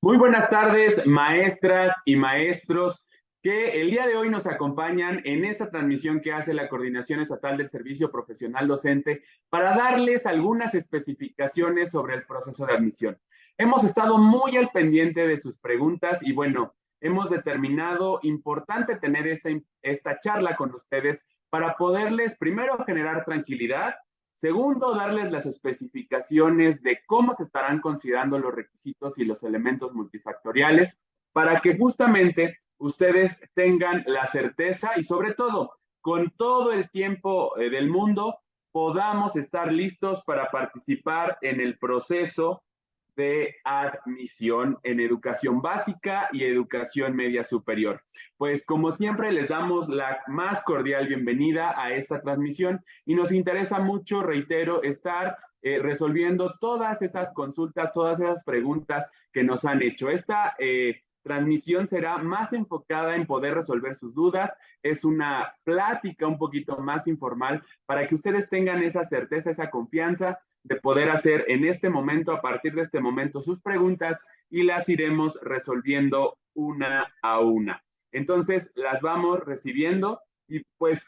Muy buenas tardes, maestras y maestros que el día de hoy nos acompañan en esta transmisión que hace la Coordinación Estatal del Servicio Profesional Docente para darles algunas especificaciones sobre el proceso de admisión. Hemos estado muy al pendiente de sus preguntas y bueno, hemos determinado importante tener esta charla con ustedes para poderles primero generar tranquilidad. Segundo, darles las especificaciones de cómo se estarán considerando los requisitos y los elementos multifactoriales para que justamente ustedes tengan la certeza y sobre todo, con todo el tiempo del mundo, podamos estar listos para participar en el proceso de admisión en educación básica y educación media superior. Pues como siempre les damos la más cordial bienvenida a esta transmisión y nos interesa mucho, reitero, estar resolviendo todas esas consultas, todas esas preguntas que nos han hecho. Esta transmisión será más enfocada en poder resolver sus dudas. Es una plática un poquito más informal para que ustedes tengan esa certeza, esa confianza de poder hacer en este momento, a partir de este momento, sus preguntas y las iremos resolviendo una a una. Entonces, las vamos recibiendo y pues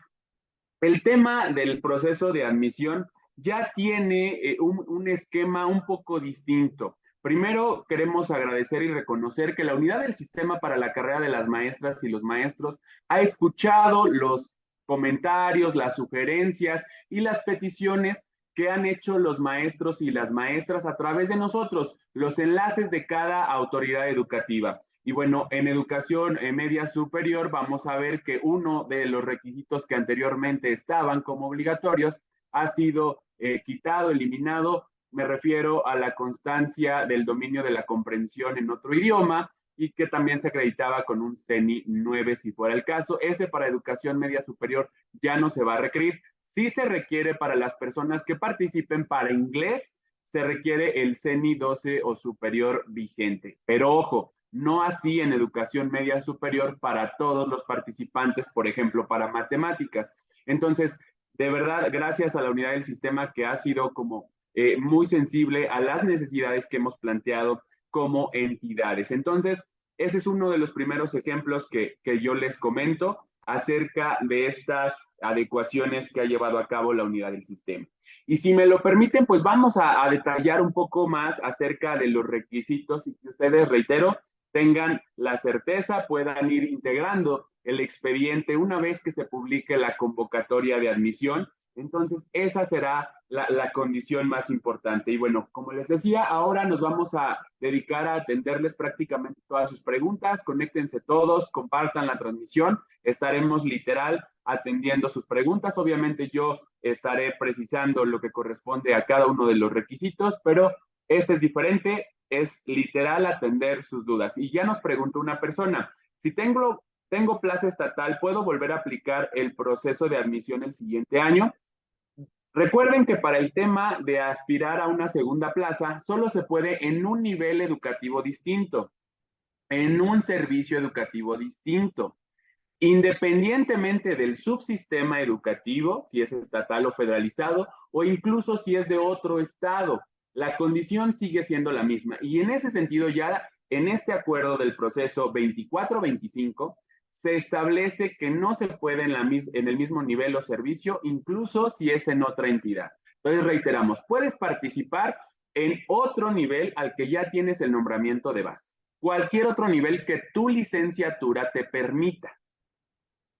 el tema del proceso de admisión ya tiene un esquema un poco distinto. Primero, queremos agradecer y reconocer que la unidad del sistema para la carrera de las maestras y los maestros ha escuchado los comentarios, las sugerencias y las peticiones que han hecho los maestros y las maestras a través de nosotros, los enlaces de cada autoridad educativa. Y bueno, en educación media superior vamos a ver que uno de los requisitos que anteriormente estaban como obligatorios ha sido quitado, eliminado. Me refiero a la constancia del dominio de la comprensión en otro idioma y que también se acreditaba con un CENI 9 si fuera el caso. Ese para educación media superior ya no se va a requerir. Sí se requiere para las personas que participen para inglés, se requiere el CENI 12 o superior vigente. Pero ojo, no así en educación media superior para todos los participantes, por ejemplo, para matemáticas. Entonces, de verdad, gracias a la unidad del sistema que ha sido como muy sensible a las necesidades que hemos planteado como entidades. Entonces, ese es uno de los primeros ejemplos que yo les comento acerca de estas adecuaciones que ha llevado a cabo la unidad del sistema. Y si me lo permiten, pues vamos a detallar un poco más acerca de los requisitos y que ustedes, reitero, tengan la certeza, puedan ir integrando el expediente una vez que se publique la convocatoria de admisión. Entonces, esa será la condición más importante. Y bueno, como les decía, ahora nos vamos a dedicar a atenderles prácticamente todas sus preguntas. Conéctense todos, compartan la transmisión. Estaremos literal atendiendo sus preguntas. Obviamente yo estaré precisando lo que corresponde a cada uno de los requisitos, pero este es diferente, es literal atender sus dudas. Y ya nos preguntó una persona, si tengo plaza estatal, ¿puedo volver a aplicar el proceso de admisión el siguiente año? Recuerden que para el tema de aspirar a una segunda plaza, solo se puede en un nivel educativo distinto, en un servicio educativo distinto. Independientemente del subsistema educativo, si es estatal o federalizado, o incluso si es de otro estado, la condición sigue siendo la misma. Y en ese sentido, ya en este acuerdo del proceso 24-25, se establece que no se puede en el mismo nivel o servicio, incluso si es en otra entidad. Entonces, reiteramos, puedes participar en otro nivel al que ya tienes el nombramiento de base. Cualquier otro nivel que tu licenciatura te permita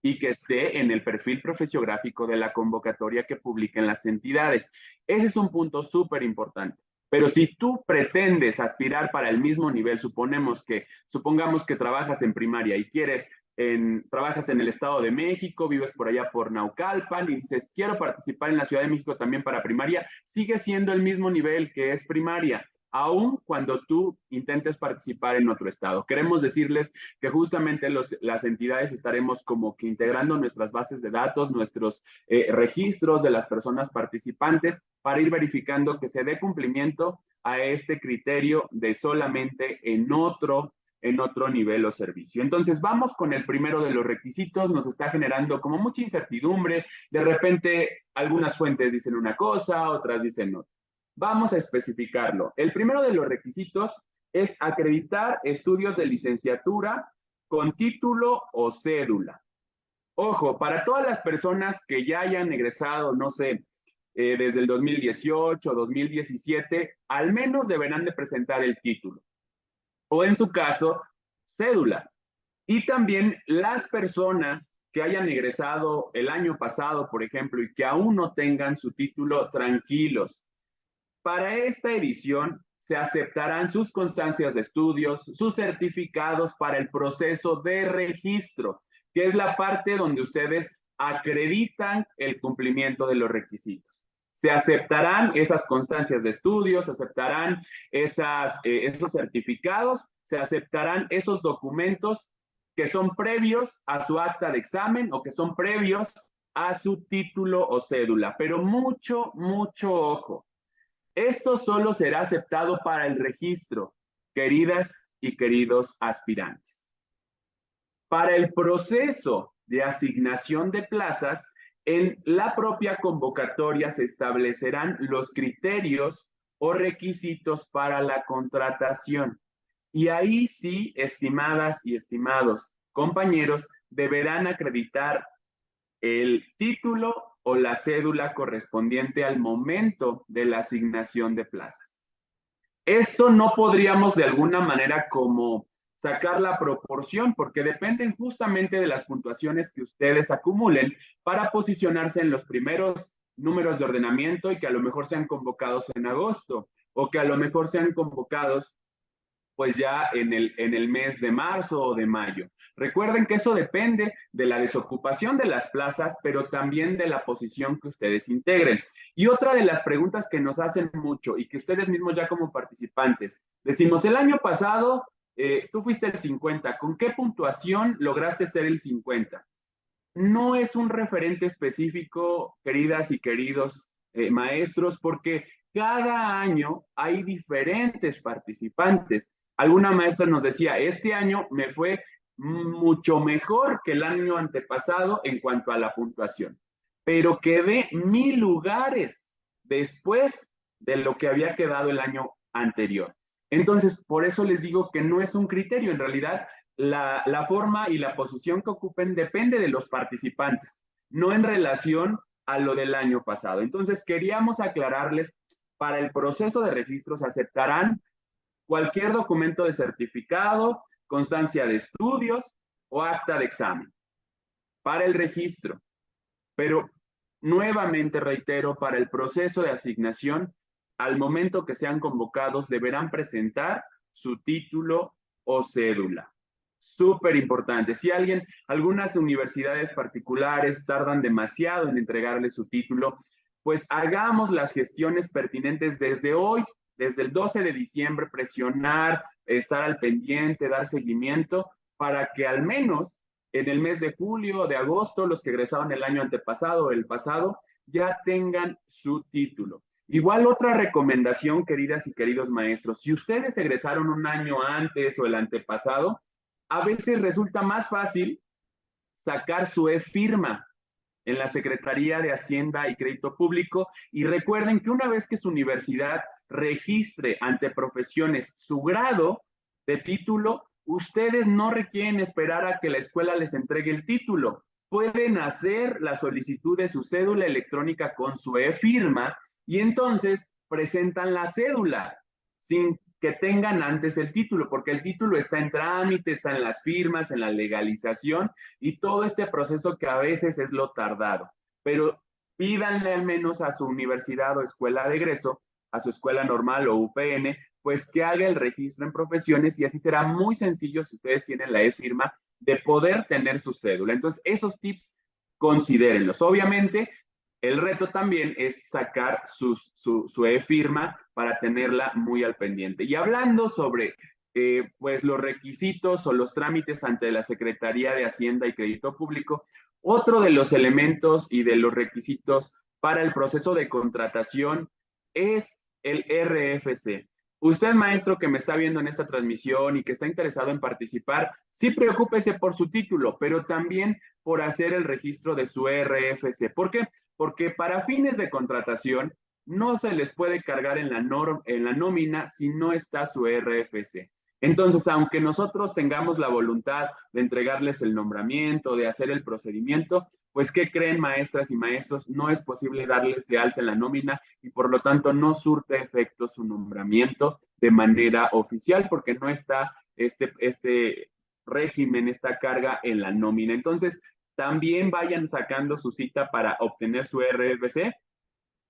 y que esté en el perfil profesiográfico de la convocatoria que publiquen las entidades. Ese es un punto súper importante. Pero si tú pretendes aspirar para el mismo nivel, supongamos que trabajas en primaria y trabajas en el Estado de México, vives por allá por Naucalpan y dices, quiero participar en la Ciudad de México también para primaria, sigue siendo el mismo nivel que es primaria, aun cuando tú intentes participar en otro estado. Queremos decirles que justamente las entidades estaremos como que integrando nuestras bases de datos, nuestros registros de las personas participantes para ir verificando que se dé cumplimiento a este criterio de solamente en otro nivel o servicio. Entonces, vamos con el primero de los requisitos, nos está generando como mucha incertidumbre, de repente algunas fuentes dicen una cosa, otras dicen otra. Vamos a especificarlo. El primero de los requisitos es acreditar estudios de licenciatura con título o cédula. Ojo, para todas las personas que ya hayan egresado, no sé, desde el 2018, 2017, al menos deberán de presentar el título o en su caso, cédula. Y también las personas que hayan egresado el año pasado, por ejemplo, y que aún no tengan su título, tranquilos. Para esta edición se aceptarán sus constancias de estudios, sus certificados para el proceso de registro, que es la parte donde ustedes acreditan el cumplimiento de los requisitos. Se aceptarán esas constancias de estudios, se aceptarán esos certificados, se aceptarán esos documentos que son previos a su acta de examen o que son previos a su título o cédula. Pero mucho, mucho ojo. Esto solo será aceptado para el registro, queridas y queridos aspirantes. Para el proceso de asignación de plazas, en la propia convocatoria se establecerán los criterios o requisitos para la contratación. Y ahí sí, estimadas y estimados compañeros, deberán acreditar el título o la cédula correspondiente al momento de la asignación de plazas. Esto no podríamos de alguna manera como sacar la proporción porque dependen justamente de las puntuaciones que ustedes acumulen para posicionarse en los primeros números de ordenamiento y que a lo mejor sean convocados en agosto o que a lo mejor sean convocados pues ya en el mes de marzo o de mayo. Recuerden que eso depende de la desocupación de las plazas, pero también de la posición que ustedes integren. Y otra de las preguntas que nos hacen mucho y que ustedes mismos ya como participantes, decimos, el año pasado tú fuiste el 50, ¿con qué puntuación lograste ser el 50? No es un referente específico, queridas y queridos maestros, porque cada año hay diferentes participantes. Alguna maestra nos decía, este año me fue mucho mejor que el año antepasado en cuanto a la puntuación, pero quedé 1000 lugares después de lo que había quedado el año anterior. Entonces, por eso les digo que no es un criterio, en realidad la forma y la posición que ocupen depende de los participantes, no en relación a lo del año pasado. Entonces, queríamos aclararles, para el proceso de registro se aceptarán cualquier documento de certificado, constancia de estudios o acta de examen para el registro. Pero nuevamente reitero, para el proceso de asignación, al momento que sean convocados, deberán presentar su título o cédula. Súper importante. Si algunas universidades particulares tardan demasiado en entregarle su título, pues hagamos las gestiones pertinentes desde hoy, desde el 12 de diciembre, presionar, estar al pendiente, dar seguimiento, para que al menos en el mes de julio o de agosto, los que egresaron el año antepasado o el pasado, ya tengan su título. Igual otra recomendación, queridas y queridos maestros, si ustedes egresaron un año antes o el antepasado, a veces resulta más fácil sacar su e-firma en la Secretaría de Hacienda y Crédito Público y recuerden que una vez que su universidad registre ante profesiones su grado de título, ustedes no requieren esperar a que la escuela les entregue el título. Pueden hacer la solicitud de su cédula electrónica con su e-firma y entonces presentan la cédula sin que tengan antes el título, porque el título está en trámite, está en las firmas, en la legalización y todo este proceso que a veces es lo tardado. Pero pídanle al menos a su universidad o escuela de egreso, a su escuela normal o UPN, pues que haga el registro en profesiones y así será muy sencillo si ustedes tienen la e-firma de poder tener su cédula. Entonces, esos tips considérenlos. Obviamente, el reto también es sacar su e-firma para tenerla muy al pendiente. Y hablando sobre pues los requisitos o los trámites ante la Secretaría de Hacienda y Crédito Público, otro de los elementos y de los requisitos para el proceso de contratación es el RFC. Usted, maestro, que me está viendo en esta transmisión y que está interesado en participar, sí preocúpese por su título, pero también por hacer el registro de su RFC. ¿Por qué? Porque para fines de contratación no se les puede cargar en la nómina si no está su RFC. Entonces, aunque nosotros tengamos la voluntad de entregarles el nombramiento, de hacer el procedimiento, pues, ¿qué creen, maestras y maestros? No es posible darles de alta en la nómina y por lo tanto no surte efecto su nombramiento de manera oficial porque no está este régimen, esta carga en la nómina. Entonces, también vayan sacando su cita para obtener su RFC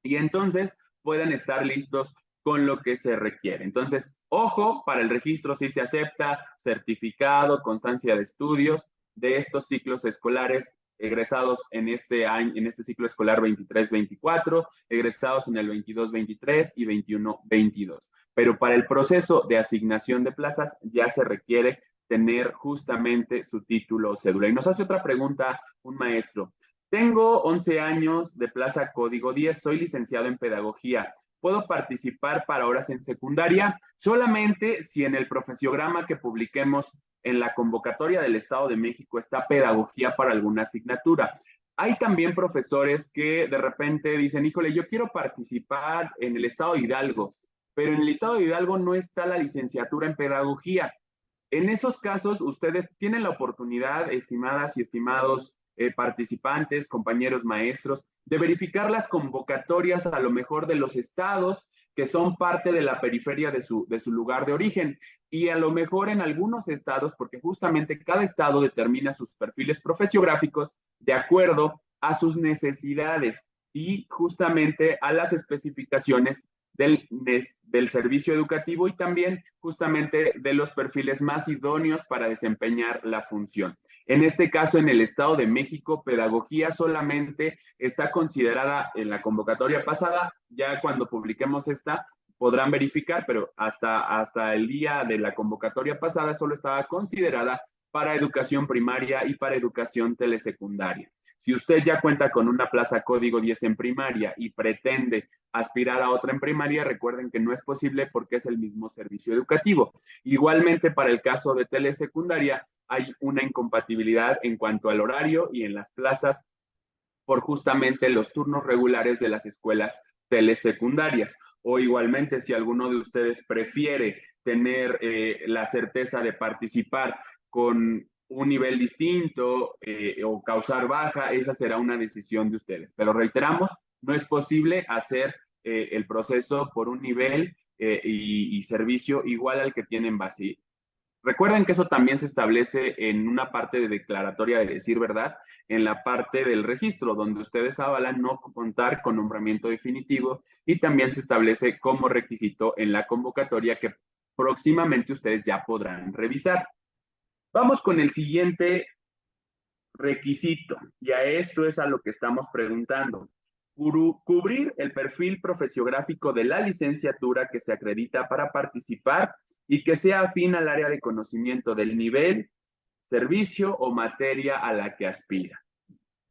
y entonces puedan estar listos con lo que se requiere. Entonces, ojo, para el registro sí se acepta certificado, constancia de estudios de estos ciclos escolares egresados en este año, en este ciclo escolar 23-24, egresados en el 22-23 y 21-22. Pero para el proceso de asignación de plazas ya se requiere tener justamente su título o cédula. Y nos hace otra pregunta un maestro. Tengo 11 años de plaza código 10, soy licenciado en pedagogía. ¿Puedo participar para horas en secundaria? Solamente si en el profesiograma que publiquemos en la convocatoria del Estado de México está pedagogía para alguna asignatura. Hay también profesores que de repente dicen, híjole, yo quiero participar en el Estado de Hidalgo, pero en el Estado de Hidalgo no está la licenciatura en pedagogía. En esos casos, ustedes tienen la oportunidad, estimadas y estimados participantes, compañeros maestros, de verificar las convocatorias a lo mejor de los estados que son parte de la periferia de su lugar de origen. Y a lo mejor en algunos estados, porque justamente cada estado determina sus perfiles profesiográficos de acuerdo a sus necesidades y justamente a las especificaciones del servicio educativo y también justamente de los perfiles más idóneos para desempeñar la función. En este caso, en el Estado de México, pedagogía solamente está considerada en la convocatoria pasada, ya cuando publiquemos esta podrán verificar, pero hasta el día de la convocatoria pasada solo estaba considerada para educación primaria y para educación telesecundaria. Si usted ya cuenta con una plaza código 10 en primaria y pretende aspirar a otra en primaria, recuerden que no es posible porque es el mismo servicio educativo. Igualmente, para el caso de telesecundaria, hay una incompatibilidad en cuanto al horario y en las plazas por justamente los turnos regulares de las escuelas telesecundarias. O igualmente, si alguno de ustedes prefiere tener la certeza de participar con un nivel distinto o causar baja, esa será una decisión de ustedes. Pero reiteramos, no es posible hacer el proceso por un nivel y servicio igual al que tienen base. Recuerden que eso también se establece en una parte de declaratoria de decir verdad, en la parte del registro, donde ustedes avalan no contar con nombramiento definitivo y también se establece como requisito en la convocatoria que próximamente ustedes ya podrán revisar. Vamos con el siguiente requisito, y a esto es a lo que estamos preguntando. Cubrir el perfil profesiográfico de la licenciatura que se acredita para participar y que sea afín al área de conocimiento del nivel, servicio o materia a la que aspira.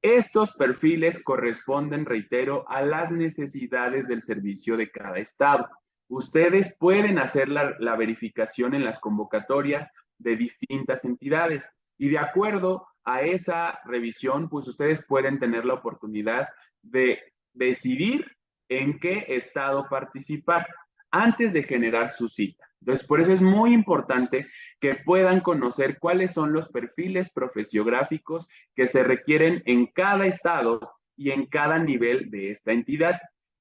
Estos perfiles corresponden, reitero, a las necesidades del servicio de cada estado. Ustedes pueden hacer la verificación en las convocatorias de distintas entidades y de acuerdo a esa revisión, pues ustedes pueden tener la oportunidad de decidir en qué estado participar antes de generar su cita. Entonces, por eso es muy importante que puedan conocer cuáles son los perfiles profesiográficos que se requieren en cada estado y en cada nivel de esta entidad.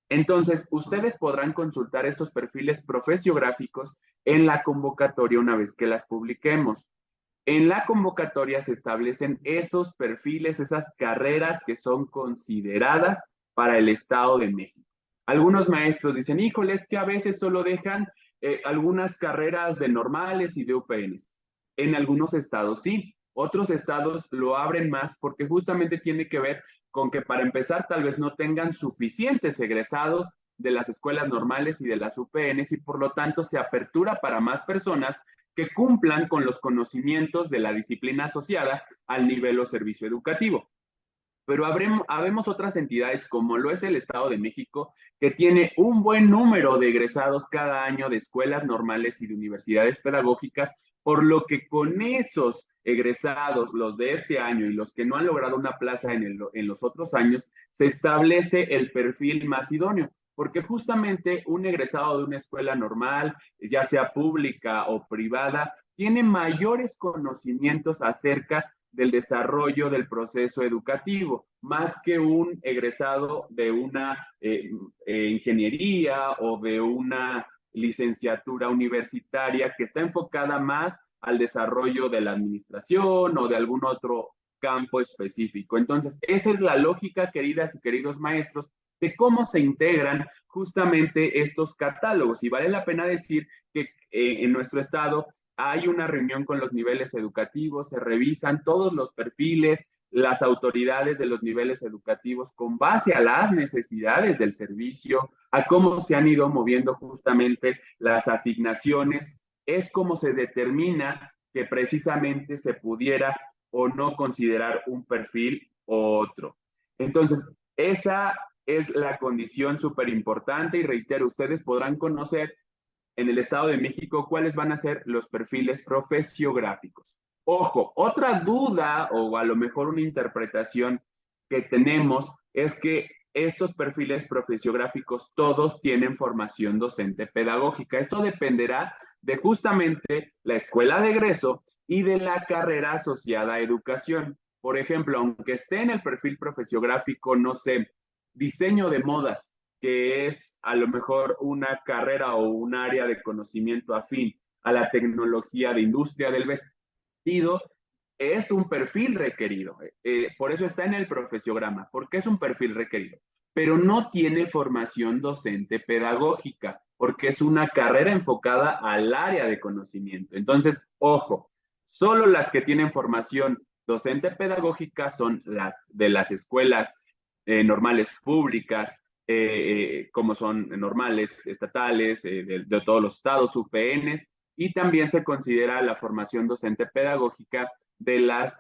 Entonces, ustedes podrán consultar estos perfiles profesiográficos en la convocatoria una vez que las publiquemos. En la convocatoria se establecen esos perfiles, esas carreras que son consideradas para el Estado de México. Algunos maestros dicen, híjole, es que a veces solo dejan algunas carreras de normales y de UPNs. En algunos estados sí, otros estados lo abren más porque justamente tiene que ver con que para empezar tal vez no tengan suficientes egresados de las escuelas normales y de las UPNs y por lo tanto se apertura para más personas que cumplan con los conocimientos de la disciplina asociada al nivel o servicio educativo. Pero habemos otras entidades, como lo es el Estado de México, que tiene un buen número de egresados cada año de escuelas normales y de universidades pedagógicas, por lo que con esos egresados, los de este año y los que no han logrado una plaza en los otros años, se establece el perfil más idóneo. porque justamente un egresado de una escuela normal, ya sea pública o privada, tiene mayores conocimientos acerca del desarrollo del proceso educativo, más que un egresado de una ingeniería o de una licenciatura universitaria que está enfocada más al desarrollo de la administración o de algún otro campo específico. Entonces, esa es la lógica, queridas y queridos maestros, de cómo se integran justamente estos catálogos. Y vale la pena decir que en nuestro estado hay una reunión con los niveles educativos, se revisan todos los perfiles, las autoridades de los niveles educativos con base a las necesidades del servicio, a cómo se han ido moviendo justamente las asignaciones, es como se determina que precisamente se pudiera o no considerar un perfil u otro. Entonces, esa es la condición súper importante y reitero, ustedes podrán conocer en el Estado de México cuáles van a ser los perfiles profesiográficos. Ojo, otra duda o a lo mejor una interpretación que tenemos es que estos perfiles profesiográficos todos tienen formación docente pedagógica. Esto dependerá de justamente la escuela de egreso y de la carrera asociada a educación. Por ejemplo, aunque esté en el perfil profesiográfico, no sé, diseño de modas, que es a lo mejor una carrera o un área de conocimiento afín a la tecnología de industria del vestido, es un perfil requerido. Por eso está en el profesiograma, porque es un perfil requerido, pero no tiene formación docente pedagógica, porque es una carrera enfocada al área de conocimiento. Entonces, ojo, solo las que tienen formación docente pedagógica son las de las escuelas normales públicas, como son normales, estatales, de todos los estados, UPNs, y también se considera la formación docente pedagógica de las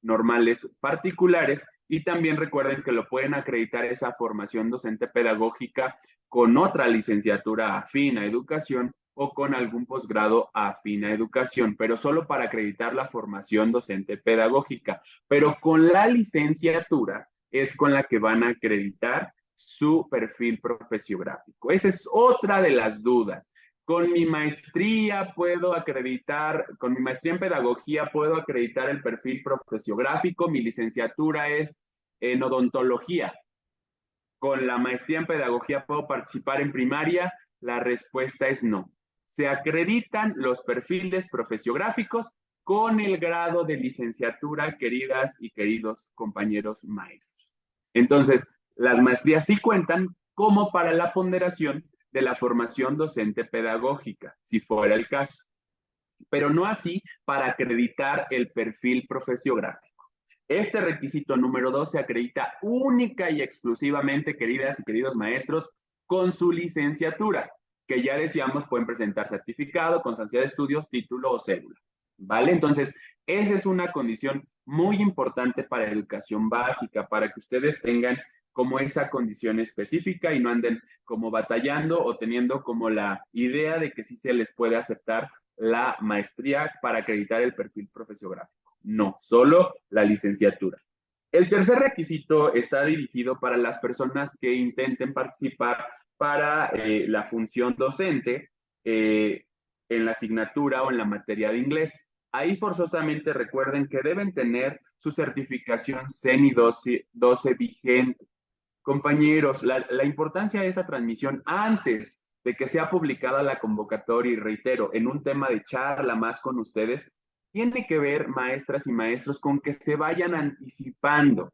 normales particulares, y también recuerden que lo pueden acreditar esa formación docente pedagógica con otra licenciatura afín a educación o con algún posgrado afín a educación, pero solo para acreditar la formación docente pedagógica. Pero con la licenciatura es con la que van a acreditar su perfil profesiográfico. Esa es otra de las dudas. Con mi maestría puedo acreditar, con mi maestría en pedagogía puedo acreditar el perfil profesiográfico, mi licenciatura es en odontología. Con la maestría en pedagogía puedo participar en primaria, la respuesta es no. Se acreditan los perfiles profesiográficos con el grado de licenciatura, queridas y queridos compañeros maestros. Entonces, las maestrías sí cuentan como para la ponderación de la formación docente pedagógica, si fuera el caso, pero no así para acreditar el perfil profesiográfico. Este requisito número 2 se acredita única y exclusivamente, queridas y queridos maestros, con su licenciatura, que ya decíamos pueden presentar certificado, constancia de estudios, título o cédula. ¿Vale? Entonces, esa es una condición muy importante para educación básica, para que ustedes tengan como esa condición específica y no anden como batallando o teniendo como la idea de que sí se les puede aceptar la maestría para acreditar el perfil profesiográfico. No, solo la licenciatura. El tercer requisito está dirigido para las personas que intenten participar para la función docente en la asignatura o en la materia de inglés. Ahí forzosamente recuerden que deben tener su certificación CENI 12 vigente. Compañeros, la importancia de esta transmisión antes de que sea publicada la convocatoria, y reitero, en un tema de charla más con ustedes, tiene que ver, maestras y maestros, con que se vayan anticipando.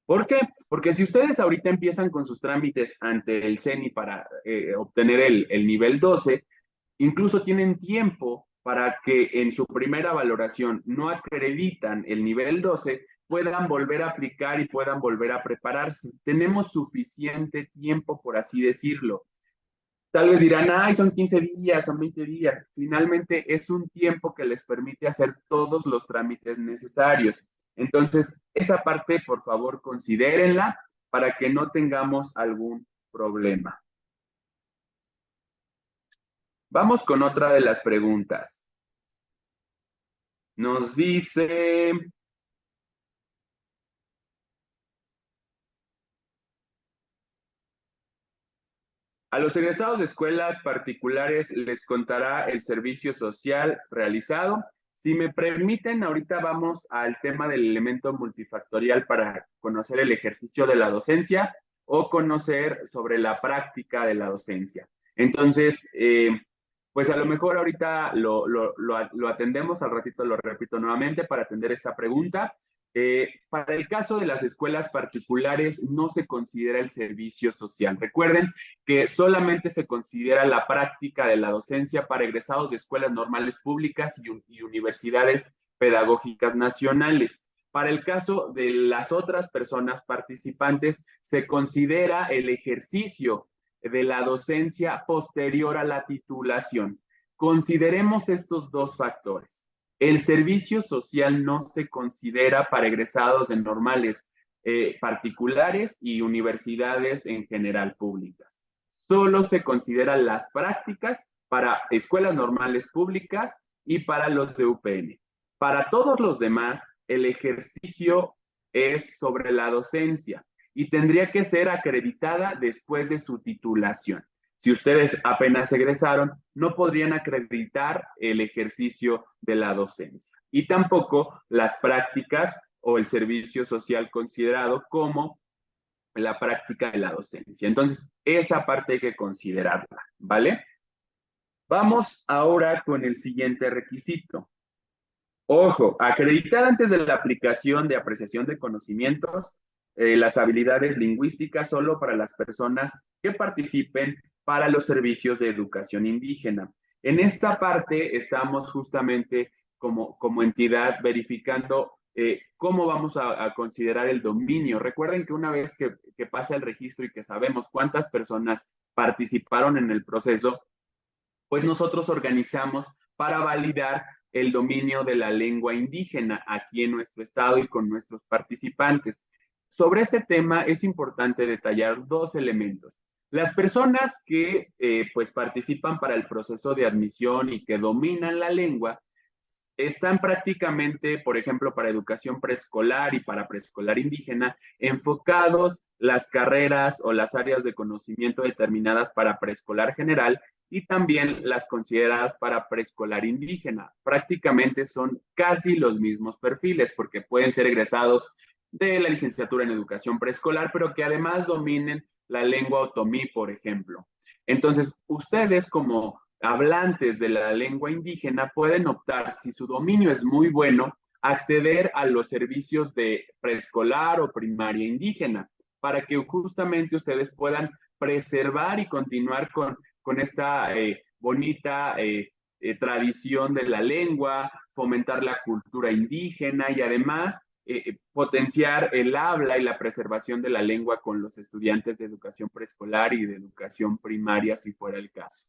¿Por qué? Porque si ustedes ahorita empiezan con sus trámites ante el CENI para obtener el nivel 12, incluso tienen tiempo para que en su primera valoración no acreditan el nivel 12, puedan volver a aplicar y puedan volver a prepararse. Tenemos suficiente tiempo, por así decirlo. Tal vez dirán, ay, son 15 días, son 20 días. Finalmente es un tiempo que les permite hacer todos los trámites necesarios. Entonces, esa parte, por favor, considérenla para que no tengamos algún problema. Vamos con otra de las preguntas. Nos dice, A los egresados de escuelas particulares les contará el servicio social realizado. Si me permiten, ahorita vamos al tema del elemento multifactorial para conocer el ejercicio de la docencia o conocer sobre la práctica de la docencia. Entonces, pues a lo mejor ahorita lo atendemos, al ratito lo repito nuevamente para atender esta pregunta. Para el caso de las escuelas particulares no se considera el servicio social. Recuerden que solamente se considera la práctica de la docencia para egresados de escuelas normales públicas y universidades pedagógicas nacionales. Para el caso de las otras personas participantes, se considera el ejercicio de la docencia posterior a la titulación. Consideremos estos dos factores. El servicio social no se considera para egresados de normales particulares y universidades en general públicas. Solo se consideran las prácticas para escuelas normales públicas y para los de UPN. Para todos los demás, el ejercicio es sobre la docencia y tendría que ser acreditada después de su titulación. Si ustedes apenas egresaron, no podrían acreditar el ejercicio de la docencia y tampoco las prácticas o el servicio social considerado como la práctica de la docencia. Entonces, esa parte hay que considerarla, ¿vale? Vamos ahora con el siguiente requisito. Ojo, acreditar antes de la aplicación de apreciación de conocimientos las habilidades lingüísticas solo para las personas que participen para los servicios de educación indígena. En esta parte estamos justamente como entidad verificando cómo vamos a considerar el dominio. Recuerden que una vez que pasa el registro y que sabemos cuántas personas participaron en el proceso, pues nosotros organizamos para validar el dominio de la lengua indígena aquí en nuestro estado y con nuestros participantes. Sobre este tema es importante detallar dos elementos. Las personas que pues participan para el proceso de admisión y que dominan la lengua están prácticamente, por ejemplo, para educación preescolar y para preescolar indígena, enfocados las carreras o las áreas de conocimiento determinadas para preescolar general y también las consideradas para preescolar indígena. Prácticamente son casi los mismos perfiles porque pueden ser egresados de la licenciatura en educación preescolar, pero que además dominen la lengua otomí, por ejemplo. Entonces, ustedes como hablantes de la lengua indígena pueden optar, si su dominio es muy bueno, acceder a los servicios de preescolar o primaria indígena, para que justamente ustedes puedan preservar y continuar con esta bonita tradición de la lengua, fomentar la cultura indígena y además potenciar el habla y la preservación de la lengua con los estudiantes de educación preescolar y de educación primaria, si fuera el caso.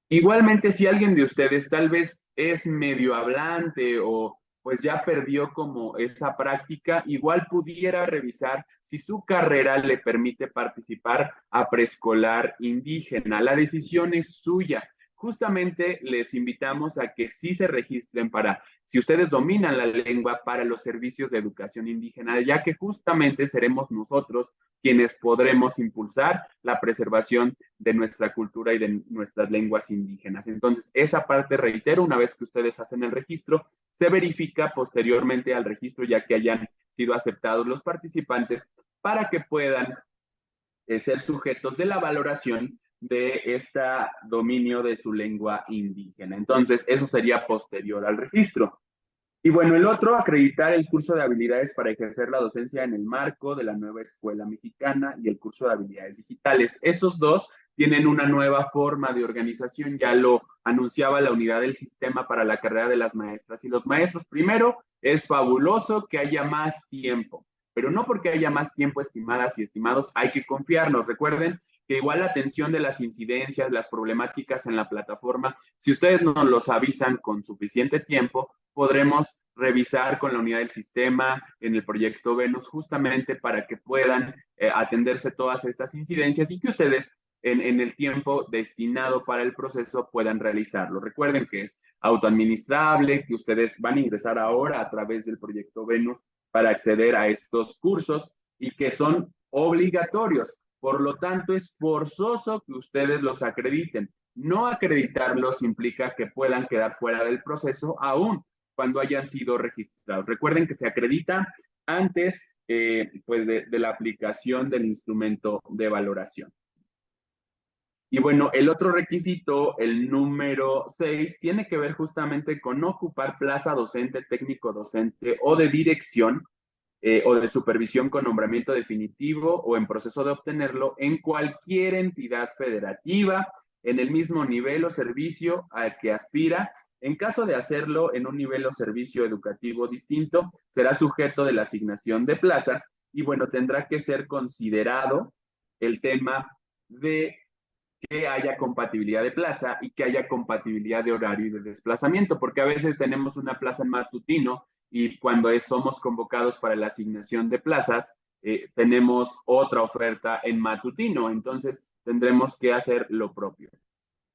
Igualmente, si alguien de ustedes tal vez es medio hablante o pues ya perdió como esa práctica, igual pudiera revisar si su carrera le permite participar a preescolar indígena. La decisión es suya. Justamente les invitamos a que sí se registren para, si ustedes dominan la lengua, para los servicios de educación indígena, ya que justamente seremos nosotros quienes podremos impulsar la preservación de nuestra cultura y de nuestras lenguas indígenas. Entonces, esa parte, reitero, una vez que ustedes hacen el registro, se verifica posteriormente al registro, ya que hayan sido aceptados los participantes, para que puedan ser sujetos de la valoración de este dominio de su lengua indígena. Entonces, eso sería posterior al registro. Y bueno, el otro, acreditar el curso de habilidades para ejercer la docencia en el marco de la nueva escuela mexicana y el curso de habilidades digitales. Esos dos tienen una nueva forma de organización, ya lo anunciaba la unidad del sistema para la carrera de las maestras y los maestros. Primero, es fabuloso que haya más tiempo, pero no porque haya más tiempo, estimadas y estimados, hay que confiarnos. Recuerden que igual la atención de las incidencias, las problemáticas en la plataforma, si ustedes nos los avisan con suficiente tiempo, podremos revisar con la unidad del sistema en el proyecto Venus justamente para que puedan atenderse todas estas incidencias y que ustedes en el tiempo destinado para el proceso puedan realizarlo. Recuerden que es autoadministrable, que ustedes van a ingresar ahora a través del proyecto Venus para acceder a estos cursos y que son obligatorios. Por lo tanto, es forzoso que ustedes los acrediten. No acreditarlos implica que puedan quedar fuera del proceso aún cuando hayan sido registrados. Recuerden que se acredita antes pues de la aplicación del instrumento de valoración. Y bueno, el otro requisito, el número 6, tiene que ver justamente con no ocupar plaza docente, técnico docente o de dirección o de supervisión con nombramiento definitivo o en proceso de obtenerlo en cualquier entidad federativa, en el mismo nivel o servicio al que aspira. En caso de hacerlo en un nivel o servicio educativo distinto, será sujeto de la asignación de plazas y bueno, tendrá que ser considerado el tema de que haya compatibilidad de plaza y que haya compatibilidad de horario y de desplazamiento, porque a veces tenemos una plaza en matutino y cuando somos convocados para la asignación de plazas, tenemos otra oferta en matutino, entonces tendremos que hacer lo propio.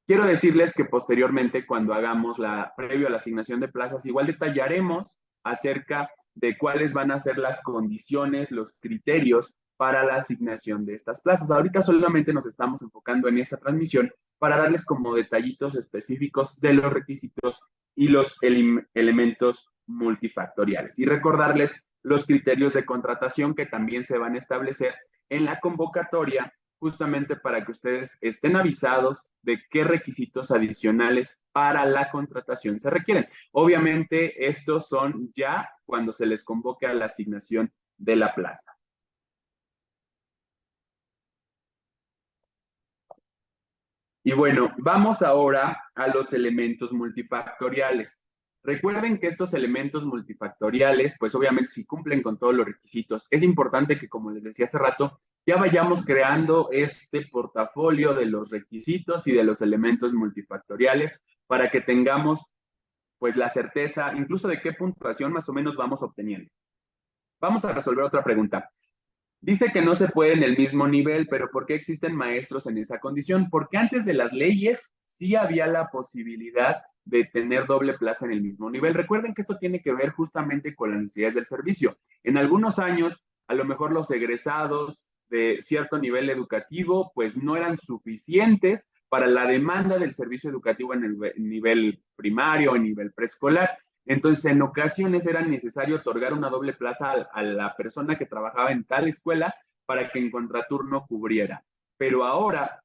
Quiero decirles que posteriormente, cuando hagamos previo a la asignación de plazas, igual detallaremos acerca de cuáles van a ser las condiciones, los criterios para la asignación de estas plazas. Ahorita solamente nos estamos enfocando en esta transmisión para darles como detallitos específicos de los requisitos y los elementos multifactoriales. Y recordarles los criterios de contratación que también se van a establecer en la convocatoria, justamente para que ustedes estén avisados de qué requisitos adicionales para la contratación se requieren. Obviamente, estos son ya cuando se les convoque a la asignación de la plaza. Y bueno, vamos ahora a los elementos multifactoriales. Recuerden que estos elementos multifactoriales, pues obviamente si cumplen con todos los requisitos, es importante que, como les decía hace rato, ya vayamos creando este portafolio de los requisitos y de los elementos multifactoriales para que tengamos pues la certeza incluso de qué puntuación más o menos vamos obteniendo. Vamos a resolver otra pregunta. Dice que no se puede en el mismo nivel, pero ¿por qué existen maestros en esa condición? Porque antes de las leyes sí había la posibilidad de tener doble plaza en el mismo nivel. Recuerden que esto tiene que ver justamente con las necesidades del servicio. En algunos años, a lo mejor los egresados de cierto nivel educativo, pues no eran suficientes para la demanda del servicio educativo en el nivel primario, en nivel preescolar. Entonces, en ocasiones era necesario otorgar una doble plaza a la persona que trabajaba en tal escuela para que en contraturno cubriera. Pero ahora,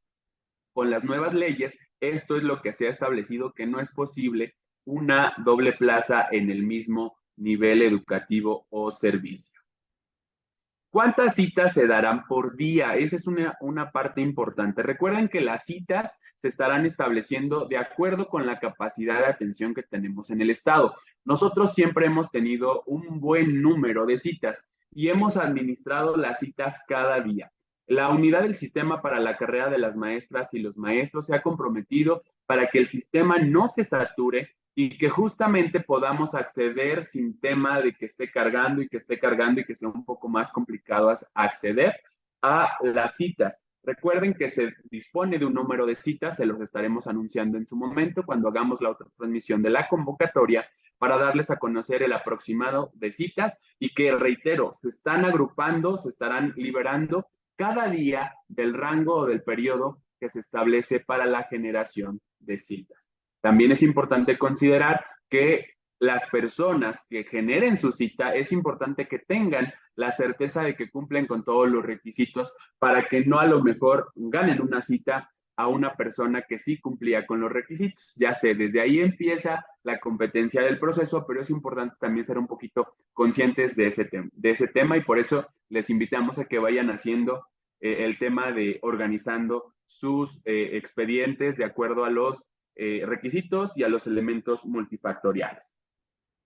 con las nuevas leyes, esto es lo que se ha establecido, que no es posible una doble plaza en el mismo nivel educativo o servicio. ¿Cuántas citas se darán por día? Esa es una parte importante. Recuerden que las citas se estarán estableciendo de acuerdo con la capacidad de atención que tenemos en el estado. Nosotros siempre hemos tenido un buen número de citas y hemos administrado las citas cada día. La unidad del sistema para la carrera de las maestras y los maestros se ha comprometido para que el sistema no se sature y que justamente podamos acceder sin tema de que esté cargando y que esté cargando y que sea un poco más complicado acceder a las citas. Recuerden que se dispone de un número de citas, se los estaremos anunciando en su momento cuando hagamos la otra transmisión de la convocatoria para darles a conocer el aproximado de citas y que, reitero, se están agrupando, se estarán liberando cada día del rango o del periodo que se establece para la generación de citas. También es importante considerar que las personas que generen su cita, es importante que tengan la certeza de que cumplen con todos los requisitos para que no a lo mejor ganen una cita a una persona que sí cumplía con los requisitos. Ya sé, desde ahí empieza la competencia del proceso, pero es importante también ser un poquito conscientes de ese tema y por eso les invitamos a que vayan haciendo el tema de organizando sus expedientes de acuerdo a los requisitos y a los elementos multifactoriales.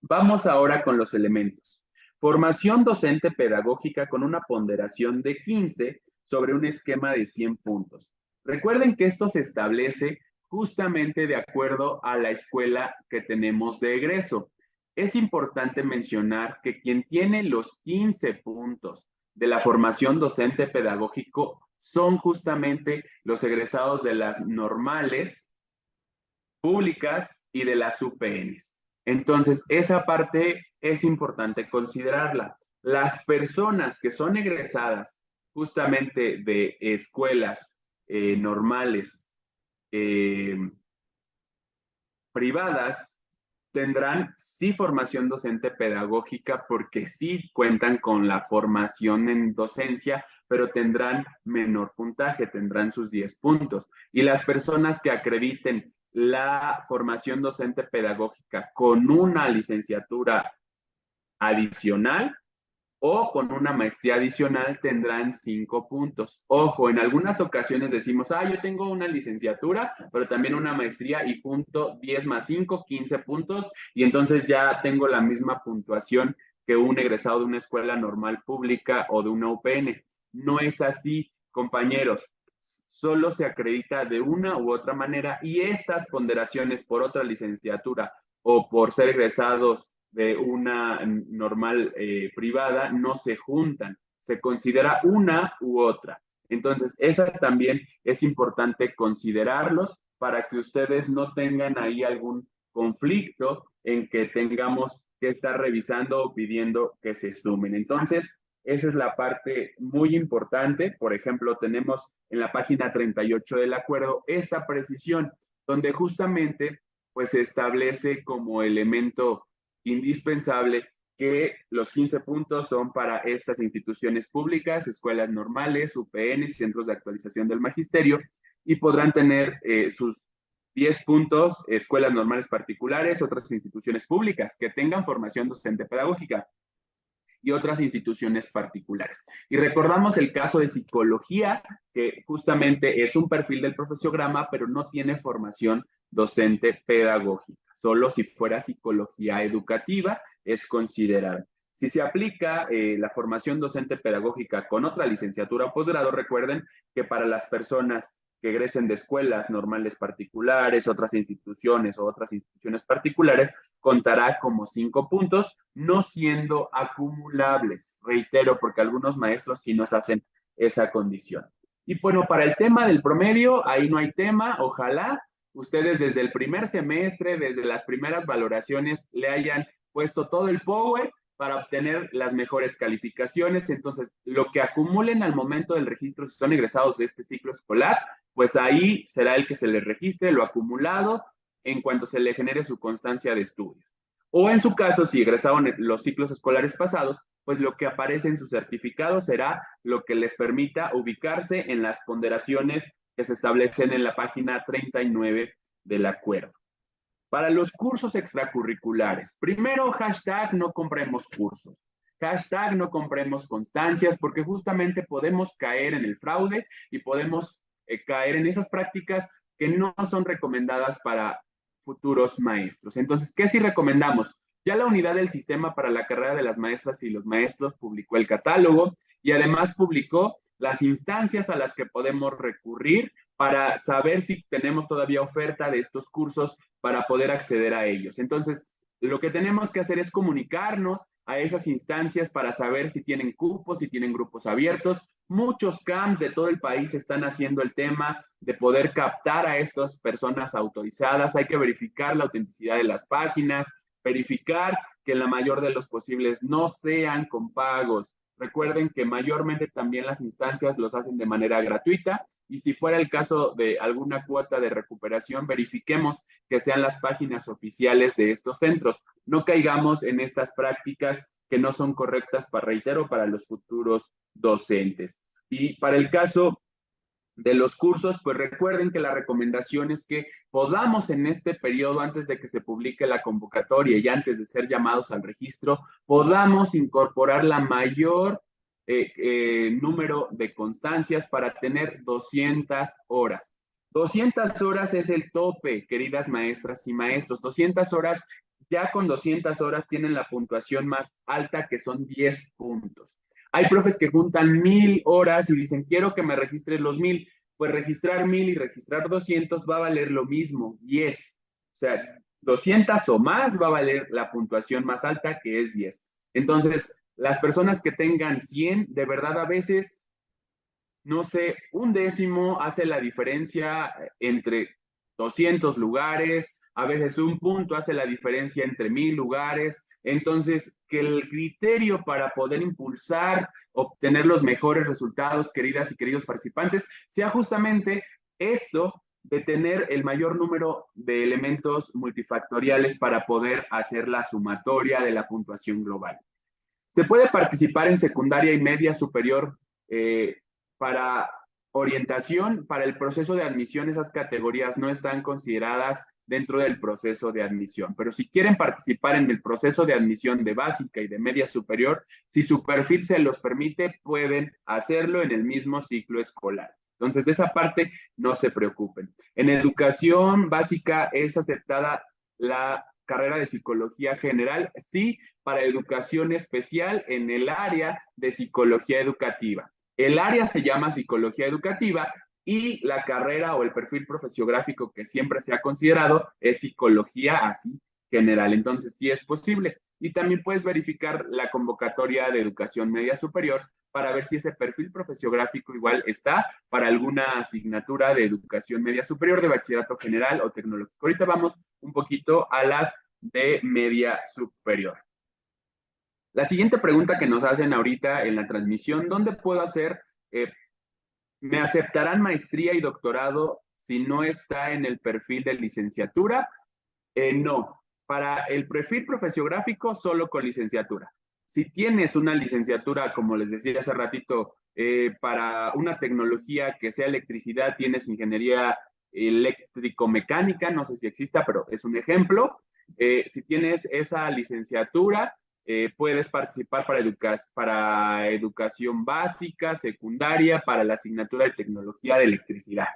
Vamos ahora con los elementos. Formación docente pedagógica con una ponderación de 15 sobre un esquema de 100 puntos. Recuerden que esto se establece justamente de acuerdo a la escuela que tenemos de egreso. Es importante mencionar que quien tiene los 15 puntos de la formación docente pedagógico son justamente los egresados de las normales, públicas y de las UPNs. Entonces, esa parte es importante considerarla. Las personas que son egresadas justamente de escuelas normales eh, privadas, tendrán sí formación docente pedagógica porque sí cuentan con la formación en docencia, pero tendrán menor puntaje, tendrán sus 10 puntos. Y las personas que acrediten la formación docente pedagógica con una licenciatura adicional o con una maestría adicional tendrán 5 puntos. Ojo, en algunas ocasiones decimos, yo tengo una licenciatura, pero también una maestría y junto 10 más 5, 15 puntos, y entonces ya tengo la misma puntuación que un egresado de una escuela normal pública o de una UPN. No es así, compañeros. Solo se acredita de una u otra manera y estas ponderaciones por otra licenciatura o por ser egresados de una normal privada no se juntan, se considera una u otra. Entonces, esa también es importante considerarlos para que ustedes no tengan ahí algún conflicto en que tengamos que estar revisando o pidiendo que se sumen. Entonces, esa es la parte muy importante. Por ejemplo, tenemos en la página 38 del acuerdo esta precisión, donde justamente pues se establece como elemento indispensable que los 15 puntos son para estas instituciones públicas, escuelas normales, UPN, centros de actualización del magisterio, y podrán tener sus 10 puntos escuelas normales particulares, otras instituciones públicas que tengan formación docente pedagógica y otras instituciones particulares. Y recordamos el caso de psicología, que justamente es un perfil del profesiograma, pero no tiene formación docente pedagógica. Solo si fuera psicología educativa es considerable. Si se aplica la formación docente pedagógica con otra licenciatura o posgrado, recuerden que para las personas que egresen de escuelas normales particulares, otras instituciones o otras instituciones particulares, contará como 5 puntos, no siendo acumulables. Reitero, porque algunos maestros sí nos hacen esa condición. Y bueno, para el tema del promedio, ahí no hay tema. Ojalá ustedes desde el primer semestre, desde las primeras valoraciones, le hayan puesto todo el power para obtener las mejores calificaciones. Entonces, lo que acumulen al momento del registro, si son egresados de este ciclo escolar, pues ahí será el que se les registre lo acumulado en cuanto se le genere su constancia de estudios. O en su caso, si egresaron en los ciclos escolares pasados, pues lo que aparece en su certificado será lo que les permita ubicarse en las ponderaciones que se establecen en la página 39 del acuerdo. Para los cursos extracurriculares, primero hashtag no compremos cursos. Hashtag no compremos constancias porque justamente podemos caer en el fraude y podemos caer en esas prácticas que no son recomendadas para futuros maestros. Entonces, ¿qué sí recomendamos? Ya la unidad del sistema para la carrera de las maestras y los maestros publicó el catálogo y además publicó las instancias a las que podemos recurrir para saber si tenemos todavía oferta de estos cursos para poder acceder a ellos. Entonces, lo que tenemos que hacer es comunicarnos a esas instancias para saber si tienen cupos, si tienen grupos abiertos. Muchos CAMs de todo el país están haciendo el tema de poder captar a estas personas autorizadas. Hay que verificar la autenticidad de las páginas, verificar que en la mayor de los posibles no sean con pagos. Recuerden que mayormente también las instancias los hacen de manera gratuita y si fuera el caso de alguna cuota de recuperación, verifiquemos que sean las páginas oficiales de estos centros. No caigamos en estas prácticas que no son correctas, reitero, para los futuros docentes. Y para el caso de los cursos, pues recuerden que la recomendación es que podamos en este periodo, antes de que se publique la convocatoria y antes de ser llamados al registro, podamos incorporar la mayor número de constancias para tener 200 horas. 200 horas es el tope, queridas maestras y maestros. 200 horas, ya con 200 horas tienen la puntuación más alta, que son 10 puntos. Hay profes que juntan 1000 horas y dicen, quiero que me registres los 1000. Pues registrar 1000 y registrar 200 va a valer lo mismo, 10. O sea, 200 o más va a valer la puntuación más alta, que es 10. Entonces, las personas que tengan 100, de verdad a veces, no sé, un décimo hace la diferencia entre 200 lugares, a veces un punto hace la diferencia entre 1000 lugares. Entonces, que el criterio para poder impulsar, obtener los mejores resultados, queridas y queridos participantes, sea justamente esto de tener el mayor número de elementos multifactoriales para poder hacer la sumatoria de la puntuación global. Se puede participar en secundaria y media superior para orientación. Para el proceso de admisión, esas categorías no están consideradas dentro del proceso de admisión. Pero si quieren participar en el proceso de admisión de básica y de media superior, si su perfil se los permite, pueden hacerlo en el mismo ciclo escolar. Entonces, de esa parte, no se preocupen. En educación básica es aceptada la carrera de psicología general, sí, para educación especial en el área de psicología educativa. El área se llama psicología educativa y la carrera o el perfil profesiográfico que siempre se ha considerado es psicología así general. Entonces, sí es posible. Y también puedes verificar la convocatoria de educación media superior para ver si ese perfil profesiográfico igual está para alguna asignatura de educación media superior, de bachillerato general o tecnológico. Ahorita vamos un poquito a las de media superior. La siguiente pregunta que nos hacen ahorita en la transmisión, ¿dónde puedo hacer? ¿Me aceptarán maestría y doctorado si no está en el perfil de licenciatura? No. Para el perfil profesiográfico, solo con licenciatura. Si tienes una licenciatura, como les decía hace ratito, para una tecnología que sea electricidad, tienes ingeniería eléctrico-mecánica, no sé si exista, pero es un ejemplo. Si tienes esa licenciatura, puedes participar para educación básica, secundaria, para la asignatura de tecnología de electricidad.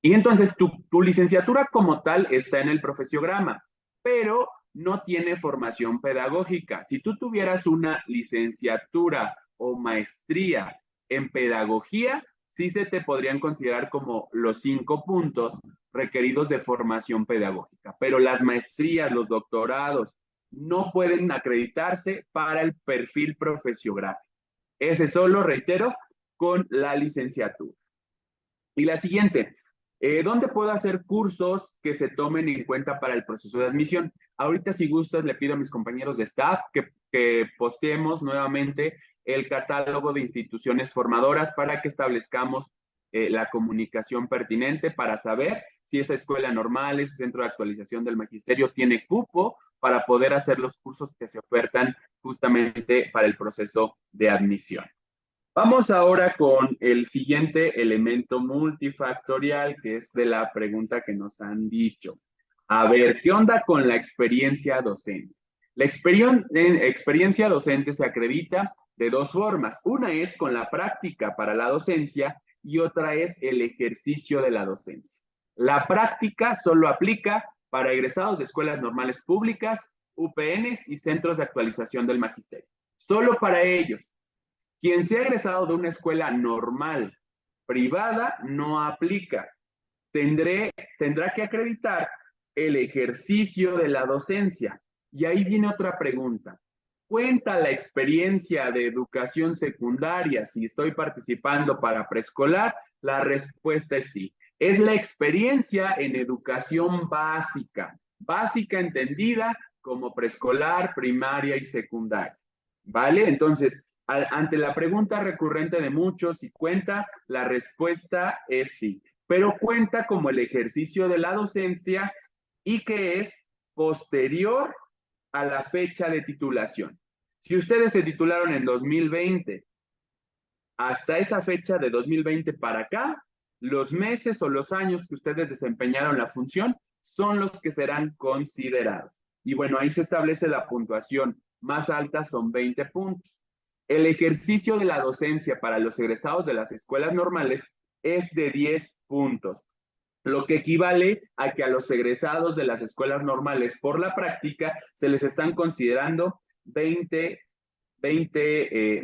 Y entonces tu licenciatura como tal está en el profesiograma, pero no tiene formación pedagógica. Si tú tuvieras una licenciatura o maestría en pedagogía, sí se te podrían considerar como los 5 puntos requeridos de formación pedagógica, pero las maestrías, los doctorados, no pueden acreditarse para el perfil profesiográfico. Ese solo, reitero, con la licenciatura. Y la siguiente, ¿dónde puedo hacer cursos que se tomen en cuenta para el proceso de admisión? Ahorita, si gustas, le pido a mis compañeros de staff que posteemos nuevamente el catálogo de instituciones formadoras para que establezcamos la comunicación pertinente para saber si esa escuela normal, ese centro de actualización del magisterio tiene cupo para poder hacer los cursos que se ofertan justamente para el proceso de admisión. Vamos ahora con el siguiente elemento multifactorial, que es de la pregunta que nos han dicho. A ver, ¿qué onda con la experiencia docente? La experiencia docente se acredita de 2 formas. Una es con la práctica para la docencia y otra es el ejercicio de la docencia. La práctica solo aplica para egresados de escuelas normales públicas, UPNs y centros de actualización del magisterio. Solo para ellos. Quien sea egresado de una escuela normal, privada, no aplica. Tendrá que acreditar el ejercicio de la docencia. Y ahí viene otra pregunta. ¿Cuenta la experiencia de educación secundaria si estoy participando para preescolar? La respuesta es sí. Es la experiencia en educación básica. Básica entendida como preescolar, primaria y secundaria. ¿Vale? Entonces, ante la pregunta recurrente de muchos, si cuenta, la respuesta es sí. Pero cuenta como el ejercicio de la docencia y que es posterior a la fecha de titulación. Si ustedes se titularon en 2020, hasta esa fecha de 2020 para acá, los meses o los años que ustedes desempeñaron la función son los que serán considerados. Y bueno, ahí se establece la puntuación más alta, son 20 puntos. El ejercicio de la docencia para los egresados de las escuelas normales es de 10 puntos, lo que equivale a que a los egresados de las escuelas normales por la práctica se les están considerando 20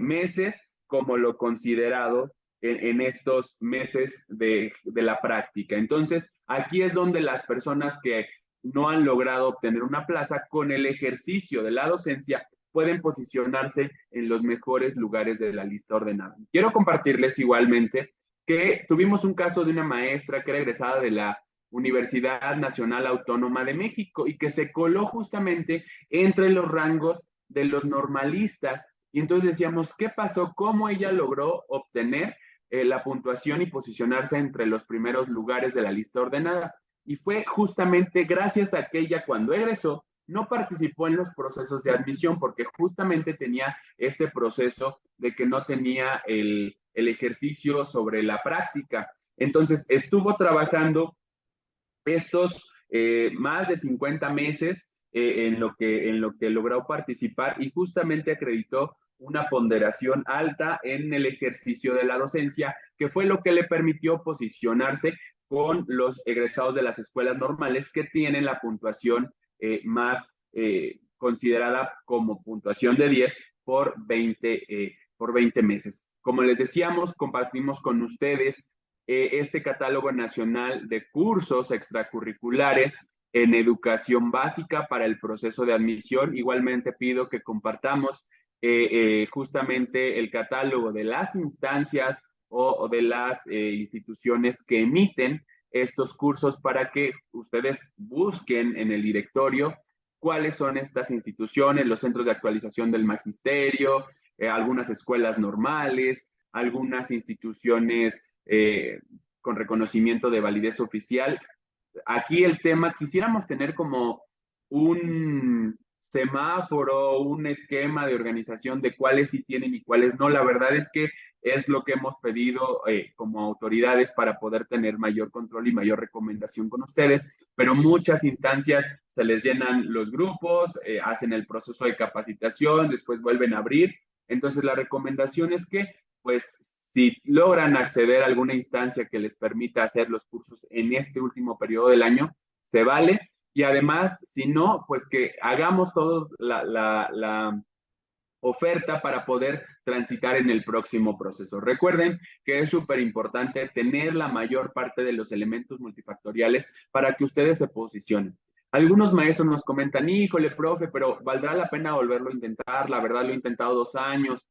meses como lo considerado en estos meses de la práctica. Entonces, aquí es donde las personas que no han logrado obtener una plaza con el ejercicio de la docencia pueden posicionarse en los mejores lugares de la lista ordenada. Quiero compartirles igualmente que tuvimos un caso de una maestra que era egresada de la Universidad Nacional Autónoma de México y que se coló justamente entre los rangos de los normalistas. Y entonces decíamos, ¿qué pasó? ¿Cómo ella logró obtener la puntuación y posicionarse entre los primeros lugares de la lista ordenada? Y fue justamente gracias a que ella cuando egresó no participó en los procesos de admisión porque justamente tenía este proceso de que no tenía el ejercicio sobre la práctica. Entonces estuvo trabajando estos más de 50 meses en lo que logró participar y justamente acreditó una ponderación alta en el ejercicio de la docencia, que fue lo que le permitió posicionarse con los egresados de las escuelas normales que tienen la puntuación más considerada como puntuación de 10 por 20 meses. Como les decíamos, compartimos con ustedes este catálogo nacional de cursos extracurriculares en educación básica para el proceso de admisión. Igualmente pido que compartamos justamente el catálogo de las instancias o de las instituciones que emiten estos cursos para que ustedes busquen en el directorio cuáles son estas instituciones, los centros de actualización del magisterio, algunas escuelas normales, algunas instituciones con reconocimiento de validez oficial. Aquí el tema, quisiéramos tener como un semáforo, un esquema de organización de cuáles sí tienen y cuáles no. La verdad es que es lo que hemos pedido como autoridades para poder tener mayor control y mayor recomendación con ustedes, pero muchas instancias se les llenan los grupos, hacen el proceso de capacitación, después vuelven a abrir. Entonces la recomendación es que, pues, si logran acceder a alguna instancia que les permita hacer los cursos en este último periodo del año, se vale. Y además, si no, pues que hagamos toda la oferta para poder transitar en el próximo proceso. Recuerden que es súper importante tener la mayor parte de los elementos multifactoriales para que ustedes se posicionen. Algunos maestros nos comentan, híjole, profe, pero valdrá la pena volverlo a intentar, la verdad lo he intentado 2 años,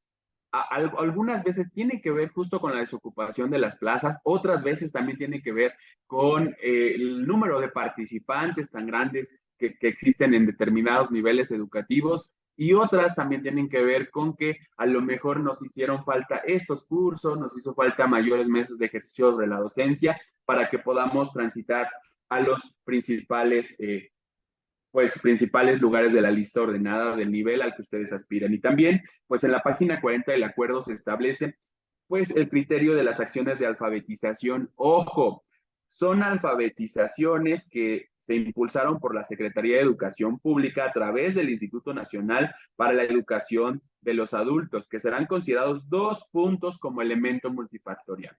algunas veces tiene que ver justo con la desocupación de las plazas, otras veces también tiene que ver con el número de participantes tan grandes que existen en determinados niveles educativos y otras también tienen que ver con que a lo mejor nos hicieron falta estos cursos, nos hizo falta mayores meses de ejercicio de la docencia para que podamos transitar a los principales lugares de la lista ordenada del nivel al que ustedes aspiran. Y también, pues en la página 40 del acuerdo se establece, pues el criterio de las acciones de alfabetización. Ojo, son alfabetizaciones que se impulsaron por la Secretaría de Educación Pública a través del Instituto Nacional para la Educación de los Adultos, que serán considerados 2 puntos como elemento multifactorial.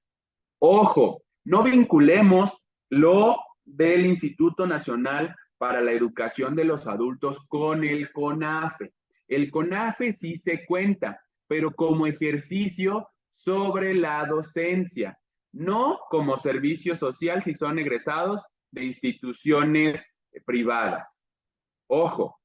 Ojo, no vinculemos lo del Instituto Nacional para la Educación de los Adultos con el CONAFE. El CONAFE sí se cuenta, pero como ejercicio sobre la docencia, no como servicio social si son egresados de instituciones privadas. Ojo,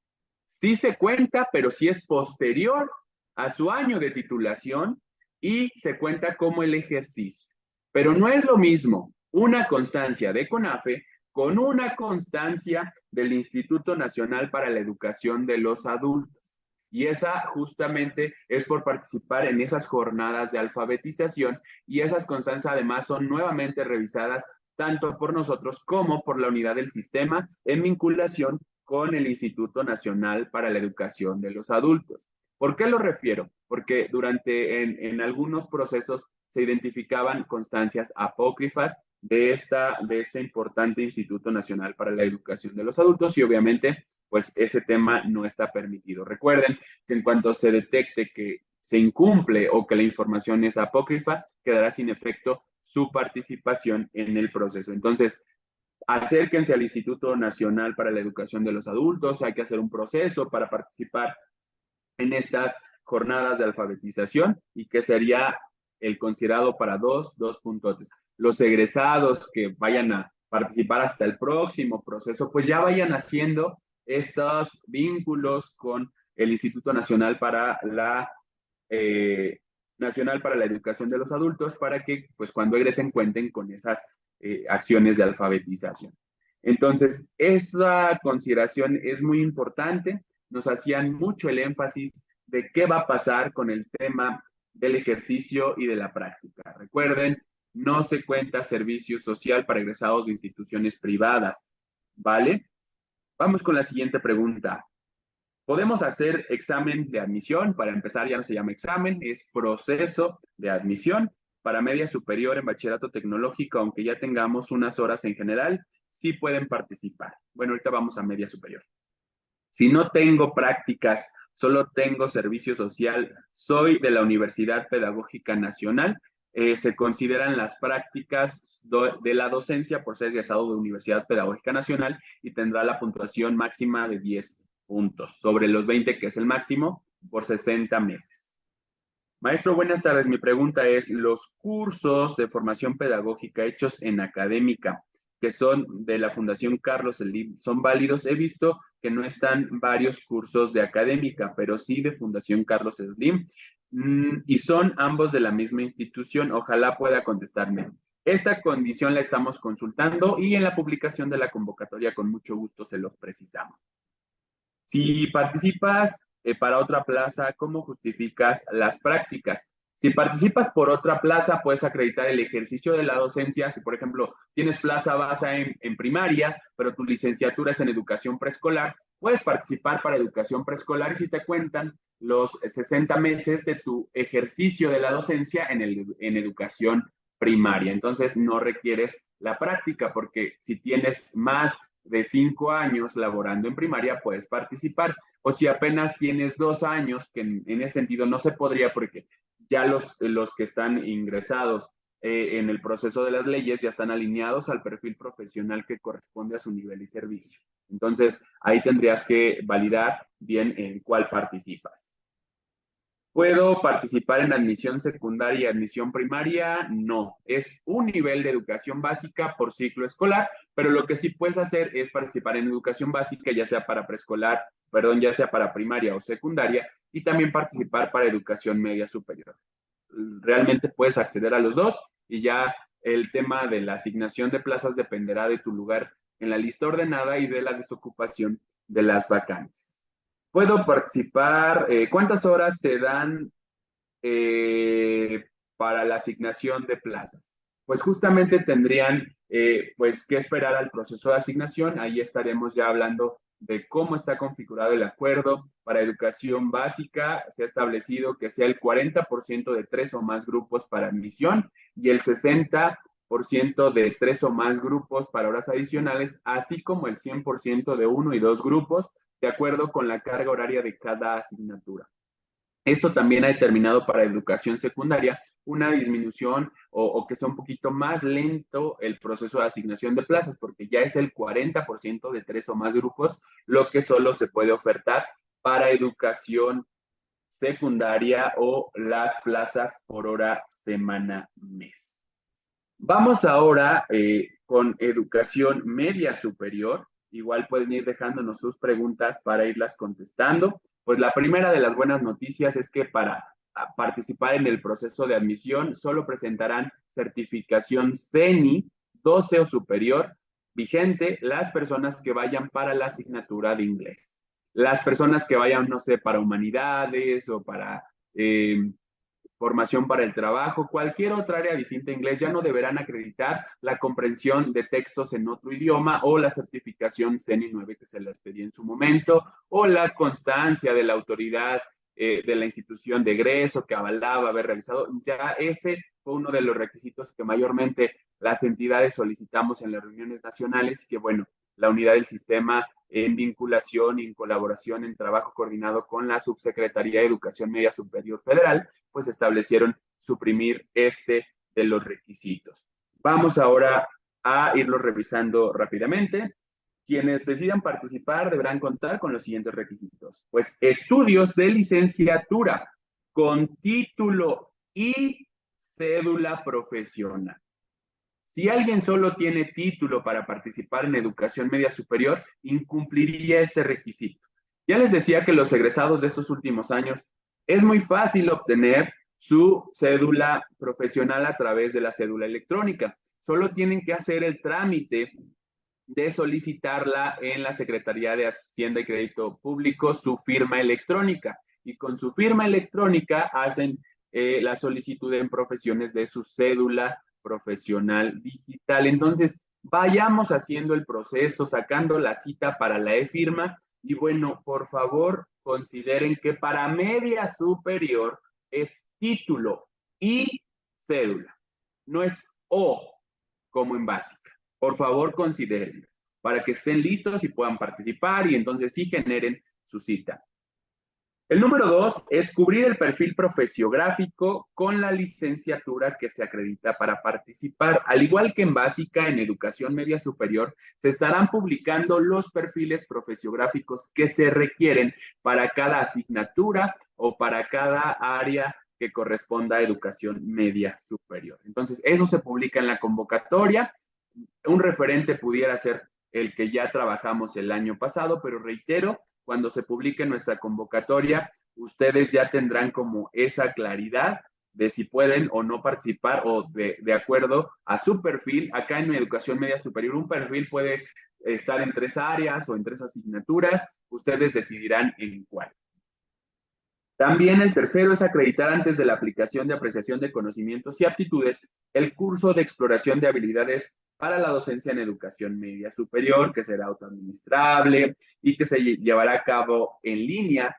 sí se cuenta, pero sí es posterior a su año de titulación y se cuenta como el ejercicio. Pero no es lo mismo una constancia de CONAFE con una constancia del Instituto Nacional para la Educación de los Adultos. Y esa justamente es por participar en esas jornadas de alfabetización y esas constancias además son nuevamente revisadas tanto por nosotros como por la unidad del sistema en vinculación con el Instituto Nacional para la Educación de los Adultos. ¿Por qué lo refiero? Porque en algunos procesos se identificaban constancias apócrifas de este importante Instituto Nacional para la Educación de los Adultos y obviamente pues ese tema no está permitido. Recuerden que en cuanto se detecte que se incumple o que la información es apócrifa, quedará sin efecto su participación en el proceso. Entonces, acérquense al Instituto Nacional para la Educación de los Adultos, hay que hacer un proceso para participar en estas jornadas de alfabetización y que sería el considerado para dos puntotes. Los egresados que vayan a participar hasta el próximo proceso, pues ya vayan haciendo estos vínculos con el Instituto Nacional para la Educación de los Adultos para que, pues, cuando egresen cuenten con esas acciones de alfabetización. Entonces, esa consideración es muy importante. Nos hacían mucho el énfasis de qué va a pasar con el tema del ejercicio y de la práctica. Recuerden, no se cuenta servicio social para egresados de instituciones privadas, ¿vale? Vamos con la siguiente pregunta. ¿Podemos hacer examen de admisión? Para empezar, ya no se llama examen, es proceso de admisión para media superior en bachillerato tecnológico, aunque ya tengamos unas horas en general, sí pueden participar. Bueno, ahorita vamos a media superior. Si no tengo prácticas, solo tengo servicio social, soy de la Universidad Pedagógica Nacional, se consideran las prácticas de la docencia por ser egresado de Universidad Pedagógica Nacional y tendrá la puntuación máxima de 10 puntos, sobre los 20 que es el máximo, por 60 meses. Maestro, buenas tardes. Mi pregunta es, ¿los cursos de formación pedagógica hechos en académica, que son de la Fundación Carlos Slim, son válidos? He visto que no están varios cursos de académica, pero sí de Fundación Carlos Slim, y son ambos de la misma institución. Ojalá pueda contestarme. Esta condición la estamos consultando y en la publicación de la convocatoria con mucho gusto se los precisamos. Si participas para otra plaza, ¿cómo justificas las prácticas? Si participas por otra plaza, puedes acreditar el ejercicio de la docencia. Si, por ejemplo, tienes plaza base en primaria, pero tu licenciatura es en educación preescolar, puedes participar para educación preescolar y si te cuentan los 60 meses de tu ejercicio de la docencia en educación primaria. Entonces, no requieres la práctica porque si tienes más de 5 años laborando en primaria, puedes participar. O si apenas tienes 2 años, que en ese sentido no se podría porque ya los que están ingresados en el proceso de las leyes ya están alineados al perfil profesional que corresponde a su nivel y servicio. Entonces, ahí tendrías que validar bien en cuál participas. ¿Puedo participar en admisión secundaria y admisión primaria? No, es un nivel de educación básica por ciclo escolar, pero lo que sí puedes hacer es participar en educación básica, ya sea para preescolar, perdón, ya sea para primaria o secundaria, y también participar para educación media superior. Realmente puedes acceder a los dos y ya el tema de la asignación de plazas dependerá de tu lugar en la lista ordenada y de la desocupación de las vacantes. Puedo participar. ¿Cuántas horas te dan para la asignación de plazas? Pues justamente tendrían pues que esperar al proceso de asignación. Ahí estaremos ya hablando de cómo está configurado el acuerdo. Para educación básica se ha establecido que sea el 40% de 3 o más grupos para admisión y el 60% de 3 o más grupos para horas adicionales, así como el 100% de 1 y 2 grupos, de acuerdo con la carga horaria de cada asignatura. Esto también ha determinado para educación secundaria una disminución o que sea un poquito más lento el proceso de asignación de plazas, porque ya es el 40% de 3 o más grupos lo que solo se puede ofertar para educación secundaria o las plazas por hora, semana, mes. Vamos ahora con educación media superior. Igual pueden ir dejándonos sus preguntas para irlas contestando. Pues la primera de las buenas noticias es que para participar en el proceso de admisión solo presentarán certificación CENI 12 o superior vigente las personas que vayan para la asignatura de inglés. Las personas que vayan, no sé, para humanidades o para formación para el trabajo, cualquier otra área distinta a inglés, ya no deberán acreditar la comprensión de textos en otro idioma o la certificación CENI 9 que se les pedía en su momento, o la constancia de la autoridad de la institución de egreso que avalaba haber realizado. Ya ese fue uno de los requisitos que mayormente las entidades solicitamos en las reuniones nacionales, que bueno, la unidad del sistema en vinculación y en colaboración en trabajo coordinado con la Subsecretaría de Educación Media Superior Federal, pues establecieron suprimir este de los requisitos. Vamos ahora a irlos revisando rápidamente. Quienes decidan participar deberán contar con los siguientes requisitos. Pues estudios de licenciatura con título y cédula profesional. Si alguien solo tiene título para participar en educación media superior, incumpliría este requisito. Ya les decía que los egresados de estos últimos años es muy fácil obtener su cédula profesional a través de la cédula electrónica. Solo tienen que hacer el trámite de solicitarla en la Secretaría de Hacienda y Crédito Público su firma electrónica. Y con su firma electrónica hacen la solicitud en profesiones de su cédula profesional digital. Entonces, vayamos haciendo el proceso, sacando la cita para la e-firma. Y bueno, por favor, consideren que para media superior es título y cédula. No es O como en básica. Por favor, considérenlo para que estén listos y puedan participar y entonces sí generen su cita. El número 2 es cubrir el perfil profesiográfico con la licenciatura que se acredita para participar. Al igual que en básica, en educación media superior, se estarán publicando los perfiles profesiográficos que se requieren para cada asignatura o para cada área que corresponda a educación media superior. Entonces, eso se publica en la convocatoria. Un referente pudiera ser el que ya trabajamos el año pasado, pero reitero, cuando se publique nuestra convocatoria, ustedes ya tendrán como esa claridad de si pueden o no participar o de acuerdo a su perfil. Acá en educación media superior, un perfil puede estar en 3 áreas o en 3 asignaturas. Ustedes decidirán en cuál. También el tercero es acreditar antes de la aplicación de apreciación de conocimientos y aptitudes el curso de exploración de habilidades para la docencia en educación media superior, que será autoadministrable y que se llevará a cabo en línea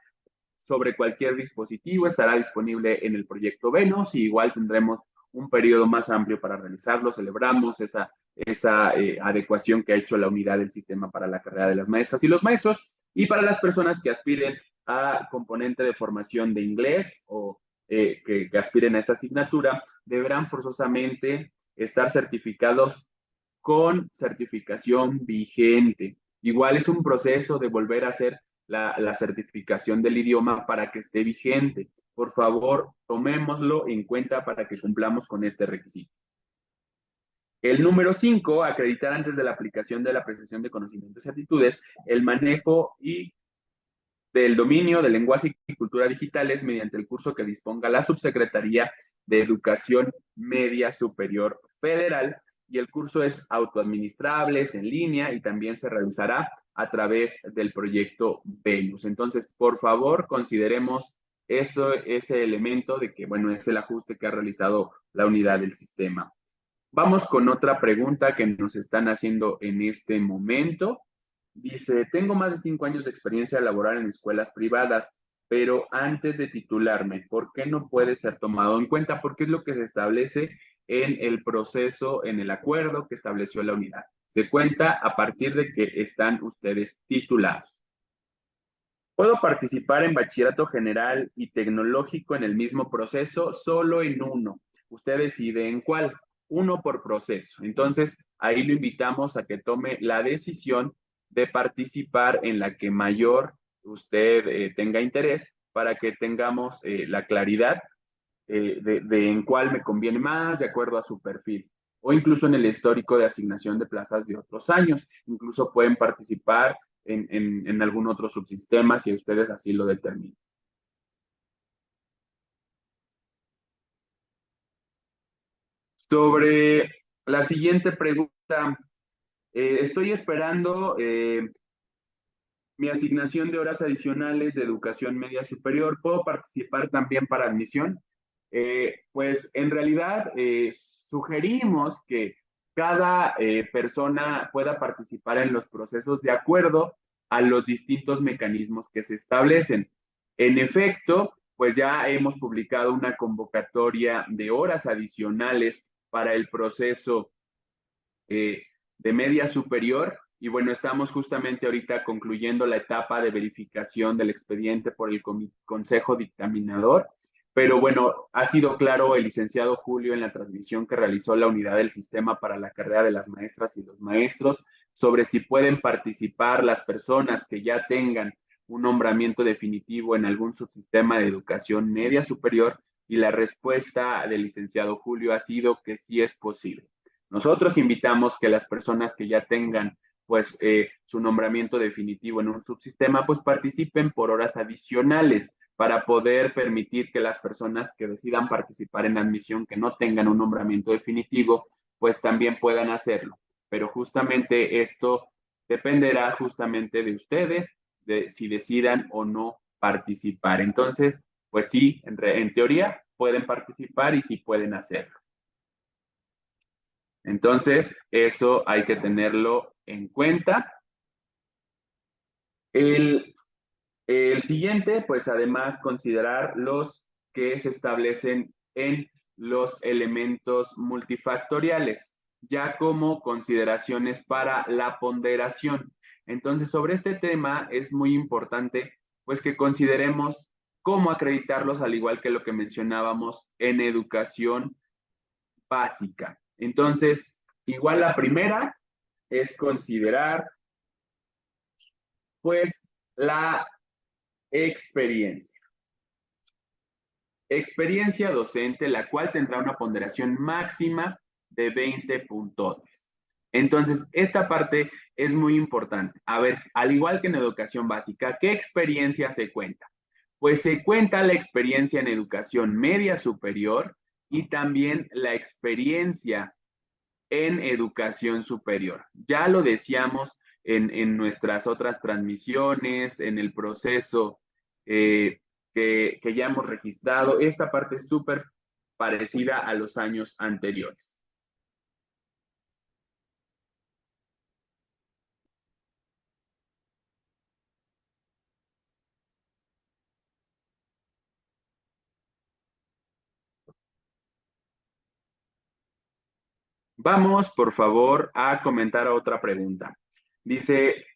sobre cualquier dispositivo. Estará disponible en el proyecto Venus y igual tendremos un periodo más amplio para realizarlo. Celebramos esa adecuación que ha hecho la unidad del sistema para la carrera de las maestras y los maestros y para las personas que aspiren a componente de formación de inglés o que aspiren a esa asignatura, deberán forzosamente estar certificados con certificación vigente. Igual es un proceso de volver a hacer la certificación del idioma para que esté vigente. Por favor, tomémoslo en cuenta para que cumplamos con este requisito. El número 5, acreditar antes de la aplicación de la apreciación de conocimientos y actitudes el manejo y del dominio del lenguaje y cultura digitales mediante el curso que disponga la Subsecretaría de Educación Media Superior Federal, y el curso es autoadministrable, es en línea y también se realizará a través del proyecto Venus. Entonces, por favor, consideremos ese elemento de que, bueno, es el ajuste que ha realizado la unidad del sistema. Vamos con otra pregunta que nos están haciendo en este momento. Dice, tengo más de 5 años de experiencia laboral en escuelas privadas, pero antes de titularme, ¿por qué no puede ser tomado en cuenta? Porque es lo que se establece en el proceso, en el acuerdo que estableció la unidad. Se cuenta a partir de que están ustedes titulados. Puedo participar en bachillerato general y tecnológico en el mismo proceso, solo en uno. Usted decide en cuál, uno por proceso. Entonces, ahí lo invitamos a que tome la decisión de participar en la que mayor usted tenga interés para que tengamos la claridad de en cuál me conviene más, de acuerdo a su perfil. O incluso en el histórico de asignación de plazas de otros años. Incluso pueden participar en algún otro subsistema si ustedes así lo determinan. Sobre la siguiente pregunta, estoy esperando mi asignación de horas adicionales de educación media superior. ¿Puedo participar también para admisión? Pues en realidad sugerimos que cada persona pueda participar en los procesos de acuerdo a los distintos mecanismos que se establecen. En efecto, pues ya hemos publicado una convocatoria de horas adicionales para el proceso de media superior. Y bueno, estamos justamente ahorita concluyendo la etapa de verificación del expediente por el Consejo Dictaminador. Pero bueno, ha sido claro el licenciado Julio en la transmisión que realizó la unidad del sistema para la carrera de las maestras y los maestros sobre si pueden participar las personas que ya tengan un nombramiento definitivo en algún subsistema de educación media superior, y la respuesta del licenciado Julio ha sido que sí es posible. Nosotros invitamos que las personas que ya tengan pues su nombramiento definitivo en un subsistema pues participen por horas adicionales para poder permitir que las personas que decidan participar en admisión que no tengan un nombramiento definitivo pues también puedan hacerlo. pero justamente esto dependerá justamente de ustedes, de si decidan o no participar. Entonces, pues sí, en teoría pueden participar y sí pueden hacerlo. Entonces, eso hay que tenerlo en cuenta. El, el siguiente, pues además considerar los que se establecen en los elementos multifactoriales, ya como consideraciones para la ponderación. Entonces, sobre este tema es muy importante, pues que consideremos cómo acreditarlos, al igual que lo que mencionábamos en educación básica. Entonces, igual la primera es considerar, pues, la experiencia. Experiencia docente, la cual tendrá una ponderación máxima de 20 puntotes. Entonces, esta parte es muy importante. A ver, al igual que en educación básica, ¿qué experiencia se cuenta? Pues se cuenta la experiencia en educación media superior y también la experiencia en educación superior. Ya lo decíamos en nuestras otras transmisiones, en el proceso que ya hemos registrado. Esta parte es súper parecida a los años anteriores. Vamos, por favor, a comentar otra pregunta. Dice,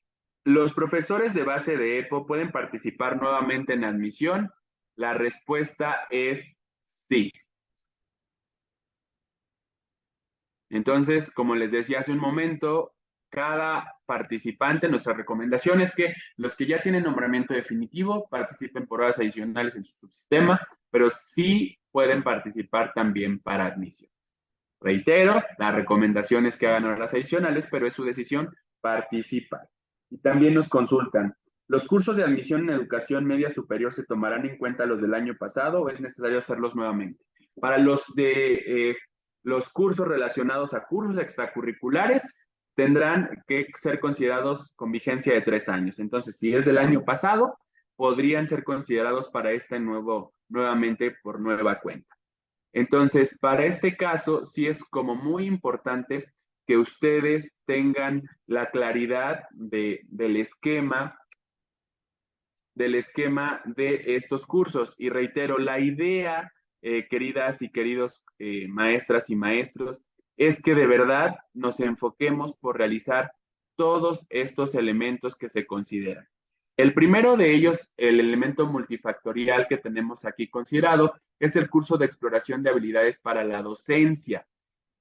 ¿los profesores de base de EPO pueden participar nuevamente en admisión? La respuesta es sí. Entonces, como les decía hace un momento, cada participante, nuestra recomendación es que los que ya tienen nombramiento definitivo participen por horas adicionales en su subsistema, pero sí pueden participar también para admisión. Reitero, la recomendación es que hagan horas adicionales, pero es su decisión participar. Y también nos consultan, ¿los cursos de admisión en educación media superior se tomarán en cuenta los del año pasado o es necesario hacerlos nuevamente? Para los cursos relacionados a cursos extracurriculares, tendrán que ser considerados con vigencia de 3 años. Entonces, si es del año pasado, podrían ser considerados para este nuevamente por nueva cuenta. Entonces, para este caso, sí es como muy importante que ustedes tengan la claridad del esquema de estos cursos. Y reitero, la idea, queridas y queridos maestras y maestros, es que de verdad nos enfoquemos por realizar todos estos elementos que se consideran. El primero de ellos, el elemento multifactorial que tenemos aquí considerado, es el curso de exploración de habilidades para la docencia.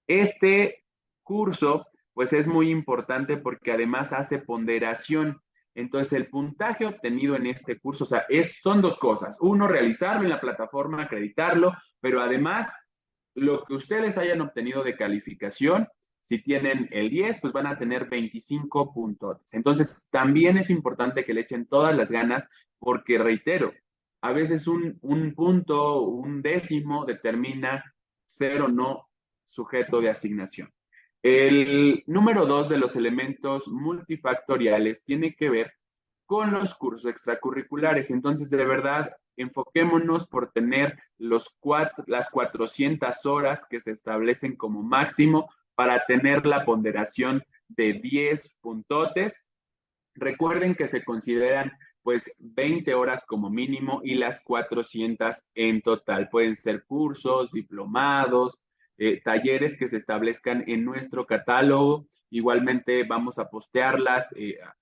Este curso, pues es muy importante porque además hace ponderación. Entonces, el puntaje obtenido en este curso, o sea, son dos cosas. Uno, realizarlo en la plataforma, acreditarlo, pero además, lo que ustedes hayan obtenido de calificación, si tienen el 10, pues van a tener 25 puntos. Entonces, también es importante que le echen todas las ganas, porque reitero, a veces un punto, un décimo determina ser o no sujeto de asignación. El número 2 de los elementos multifactoriales tiene que ver con los cursos extracurriculares. Entonces, de verdad, enfoquémonos por tener las 400 horas que se establecen como máximo para tener la ponderación de 10 puntotes. Recuerden que se consideran pues 20 horas como mínimo y las 400 en total. Pueden ser cursos, diplomados, talleres que se establezcan en nuestro catálogo. Igualmente vamos a postearlas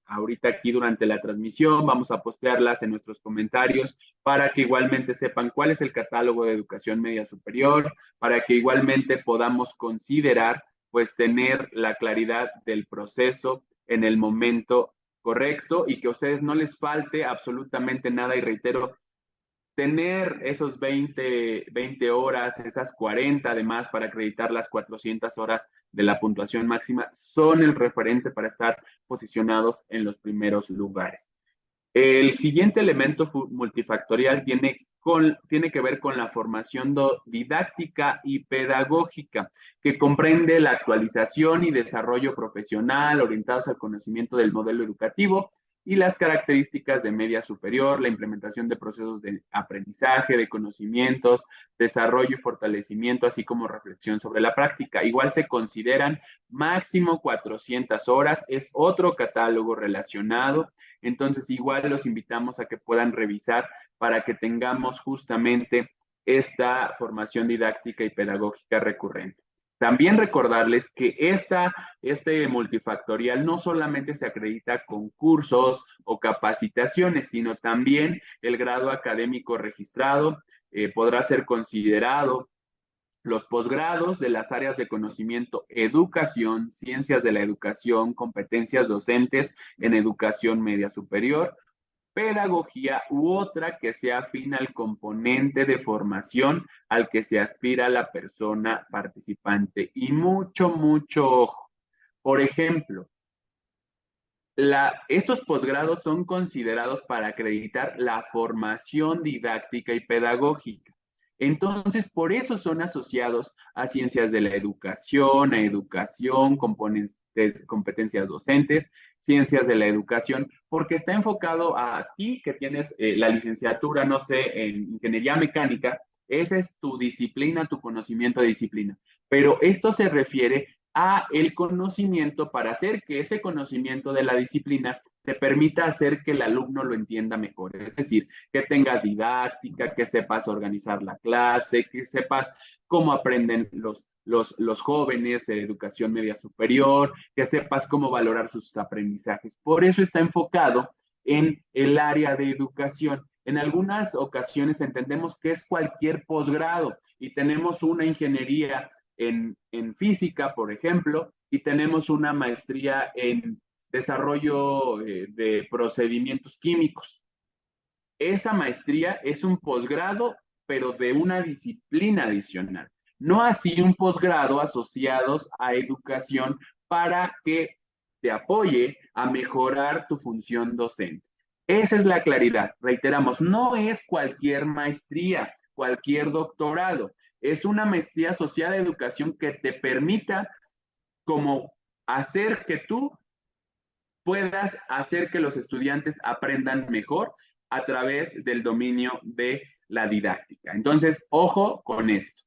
ahorita aquí durante la transmisión, vamos a postearlas en nuestros comentarios para que igualmente sepan cuál es el catálogo de educación media superior, para que igualmente podamos considerar pues tener la claridad del proceso en el momento correcto y que a ustedes no les falte absolutamente nada. Y reitero, tener esos 20 horas, esas 40 además para acreditar las 400 horas de la puntuación máxima, son el referente para estar posicionados en los primeros lugares. El siguiente elemento multifactorial tiene que ver con la formación didáctica y pedagógica, que comprende la actualización y desarrollo profesional orientados al conocimiento del modelo educativo y las características de media superior, la implementación de procesos de aprendizaje, de conocimientos, desarrollo y fortalecimiento, así como reflexión sobre la práctica. Igual se consideran máximo 400 horas, es otro catálogo relacionado. Entonces, igual los invitamos a que puedan revisar para que tengamos justamente esta formación didáctica y pedagógica recurrente. También recordarles que este multifactorial no solamente se acredita con cursos o capacitaciones, sino también el grado académico registrado podrá ser considerado los posgrados de las áreas de conocimiento, educación, ciencias de la educación, competencias docentes en educación media superior, pedagogía u otra que sea afín al componente de formación al que se aspira la persona participante. Y mucho, mucho ojo. Por ejemplo, estos posgrados son considerados para acreditar la formación didáctica y pedagógica. Entonces, por eso son asociados a ciencias de la educación, a educación, competencias docentes, ciencias de la educación, porque está enfocado a ti que tienes la licenciatura, no sé, en ingeniería mecánica. Esa es tu disciplina, tu conocimiento de disciplina. Pero esto se refiere a el conocimiento para hacer que ese conocimiento de la disciplina te permita hacer que el alumno lo entienda mejor. Es decir, que tengas didáctica, que sepas organizar la clase, que sepas cómo aprenden los jóvenes de educación media superior, que sepas cómo valorar sus aprendizajes. Por eso está enfocado en el área de educación. En algunas ocasiones entendemos que es cualquier posgrado y tenemos una ingeniería en física, por ejemplo, y tenemos una maestría en desarrollo de procedimientos químicos. Esa maestría es un posgrado, pero de una disciplina adicional. No así un posgrado asociados a educación para que te apoye a mejorar tu función docente. Esa es la claridad. Reiteramos, no es cualquier maestría, cualquier doctorado. Es una maestría asociada a educación que te permita como hacer que tú puedas hacer que los estudiantes aprendan mejor a través del dominio de la didáctica. Entonces, ojo con esto.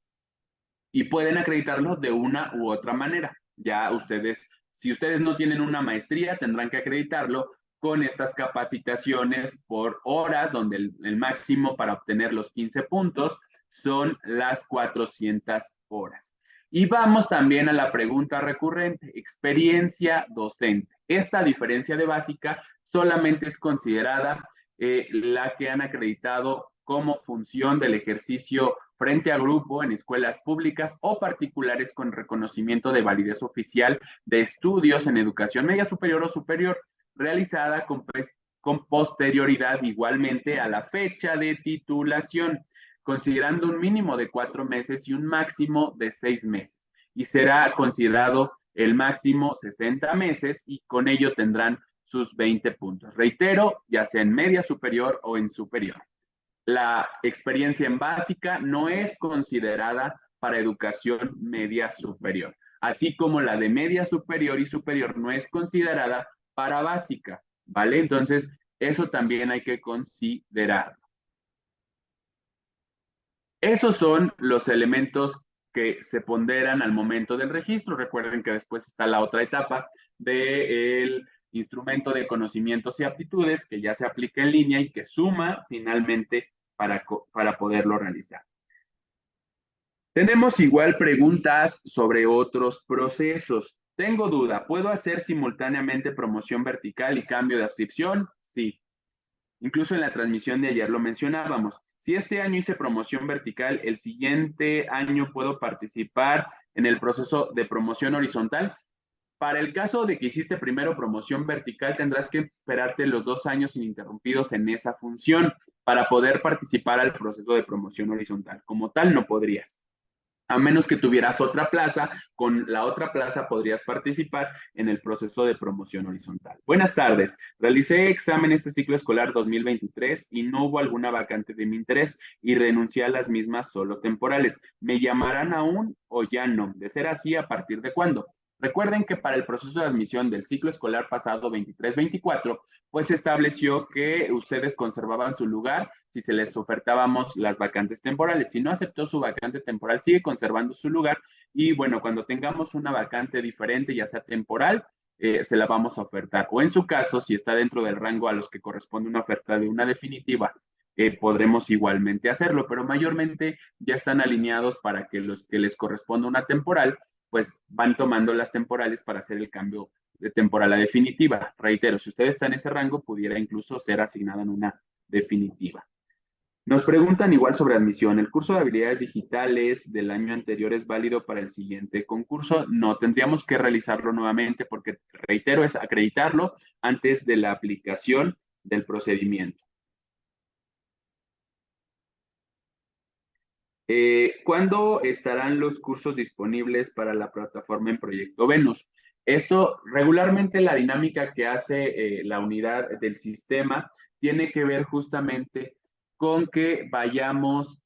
Y pueden acreditarlo de una u otra manera. Ya ustedes, si ustedes no tienen una maestría, tendrán que acreditarlo con estas capacitaciones por horas, donde el máximo para obtener los 15 puntos son las 400 horas. Y vamos también a la pregunta recurrente, experiencia docente. Esta diferencia de básica solamente es considerada la que han acreditado como función del ejercicio frente a grupo en escuelas públicas o particulares con reconocimiento de validez oficial de estudios en educación media superior o superior, realizada con posterioridad igualmente a la fecha de titulación, considerando un mínimo de 4 meses y un máximo de 6 meses. Y será considerado el máximo 60 meses y con ello tendrán sus 20 puntos. Reitero, ya sea en media superior o en superior. La experiencia en básica no es considerada para educación media superior, así como la de media superior y superior no es considerada para básica, ¿vale? Entonces, eso también hay que considerar. Esos son los elementos que se ponderan al momento del registro. Recuerden que después está la otra etapa del instrumento de conocimientos y aptitudes que ya se aplica en línea y que suma finalmente para poderlo realizar. Tenemos igual preguntas sobre otros procesos. Tengo duda, ¿puedo hacer simultáneamente promoción vertical y cambio de adscripción? Sí. Incluso en la transmisión de ayer lo mencionábamos. Si este año hice promoción vertical, el siguiente año puedo participar en el proceso de promoción horizontal. Para el caso de que hiciste primero promoción vertical, tendrás que esperarte los 2 años ininterrumpidos en esa función para poder participar al proceso de promoción horizontal. Como tal, no podrías. A menos que tuvieras otra plaza, con la otra plaza podrías participar en el proceso de promoción horizontal. Buenas tardes. Realicé examen este ciclo escolar 2023 y no hubo alguna vacante de mi interés y renuncié a las mismas solo temporales. ¿Me llamarán aún o ya no? De ser así, ¿a partir de cuándo? Recuerden que para el proceso de admisión del ciclo escolar pasado 23-24, pues se estableció que ustedes conservaban su lugar si se les ofertábamos las vacantes temporales. Si no aceptó su vacante temporal, sigue conservando su lugar y bueno, cuando tengamos una vacante diferente, ya sea temporal, se la vamos a ofertar. O en su caso, si está dentro del rango a los que corresponde una oferta de una definitiva, podremos igualmente hacerlo, pero mayormente ya están alineados para que los que les corresponda una temporal, pues van tomando las temporales para hacer el cambio de temporal a definitiva. Reitero, si usted está en ese rango, pudiera incluso ser asignada en una definitiva. Nos preguntan igual sobre admisión. ¿El curso de habilidades digitales del año anterior es válido para el siguiente concurso? No, tendríamos que realizarlo nuevamente porque, reitero, es acreditarlo antes de la aplicación del procedimiento. ¿Cuándo estarán los cursos disponibles para la plataforma en Proyecto Venus? Esto regularmente la dinámica que hace la unidad del sistema tiene que ver justamente con que vayamos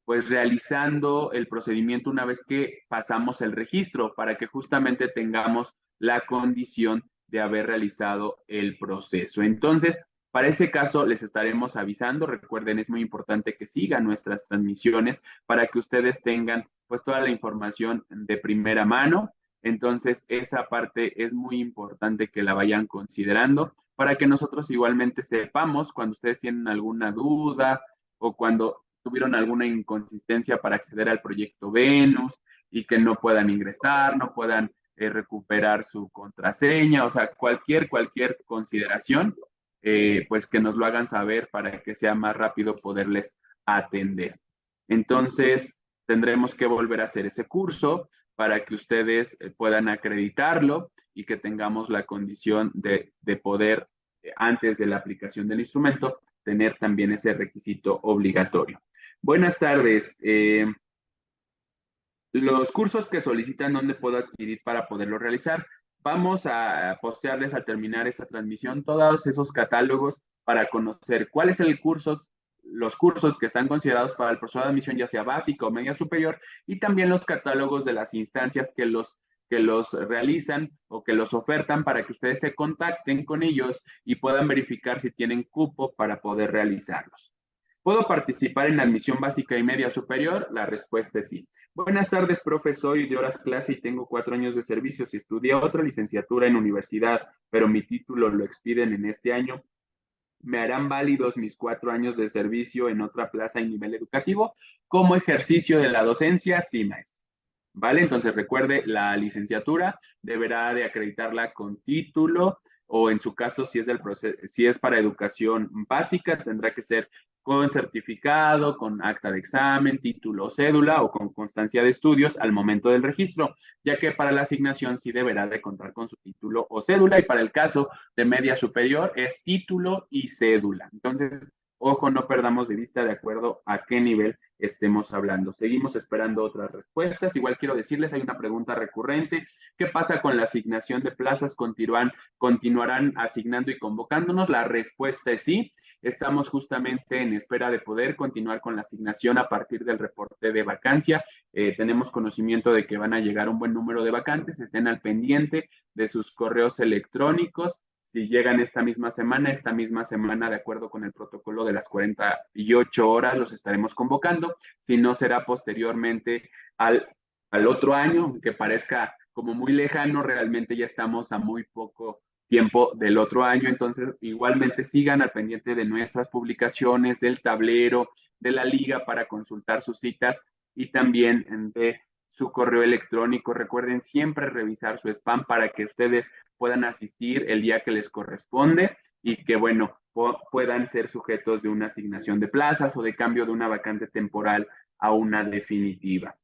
pues realizando el procedimiento una vez que pasamos el registro para que justamente tengamos la condición de haber realizado el proceso. Entonces, para ese caso, les estaremos avisando. Recuerden, es muy importante que sigan nuestras transmisiones para que ustedes tengan pues toda la información de primera mano. Entonces, esa parte es muy importante que la vayan considerando para que nosotros igualmente sepamos cuando ustedes tienen alguna duda o cuando tuvieron alguna inconsistencia para acceder al proyecto Venus y que no puedan ingresar, no puedan recuperar su contraseña, o sea, cualquier consideración, pues que nos lo hagan saber para que sea más rápido poderles atender. Entonces, tendremos que volver a hacer ese curso para que ustedes puedan acreditarlo y que tengamos la condición de poder, antes de la aplicación del instrumento, tener también ese requisito obligatorio. Buenas tardes. Los cursos que solicitan, ¿dónde puedo adquirir para poderlo realizar? Vamos a postearles al terminar esta transmisión todos esos catálogos para conocer cuál es el curso, los cursos que están considerados para el proceso de admisión, ya sea básica o media superior, y también los catálogos de las instancias que los realizan o que los ofertan para que ustedes se contacten con ellos y puedan verificar si tienen cupo para poder realizarlos. ¿Puedo participar en admisión básica y media superior? La respuesta es sí. Buenas tardes, profe. Soy de horas clase y tengo 4 años de servicios. Estudié otra licenciatura en universidad, pero mi título lo expiden en este año. ¿Me harán válidos mis 4 años de servicio en otra plaza y nivel educativo como ejercicio de la docencia? Sí, maestro. ¿Vale? Entonces recuerde, la licenciatura deberá de acreditarla con título o en su caso, si es, si es para educación básica, tendrá que ser con certificado, con acta de examen, título o cédula o con constancia de estudios al momento del registro, ya que para la asignación sí deberá de contar con su título o cédula y para el caso de media superior es título y cédula. Entonces, ojo, no perdamos de vista de acuerdo a qué nivel estemos hablando. Seguimos esperando otras respuestas. Igual quiero decirles, hay una pregunta recurrente. ¿Qué pasa con la asignación de plazas? ¿Continuarán asignando y convocándonos? La respuesta es sí. Estamos justamente en espera de poder continuar con la asignación a partir del reporte de vacancia. Tenemos conocimiento de que van a llegar un buen número de vacantes. Estén al pendiente de sus correos electrónicos. Si llegan esta misma semana, de acuerdo con el protocolo de las 48 horas, los estaremos convocando. Si no, será posteriormente al otro año, aunque parezca como muy lejano, realmente ya estamos a muy poco tiempo del otro año. Entonces, igualmente sigan al pendiente de nuestras publicaciones, del tablero, de la liga para consultar sus citas y también de su correo electrónico. Recuerden siempre revisar su spam para que ustedes puedan asistir el día que les corresponde y que, bueno, puedan ser sujetos de una asignación de plazas o de cambio de una vacante temporal a una definitiva.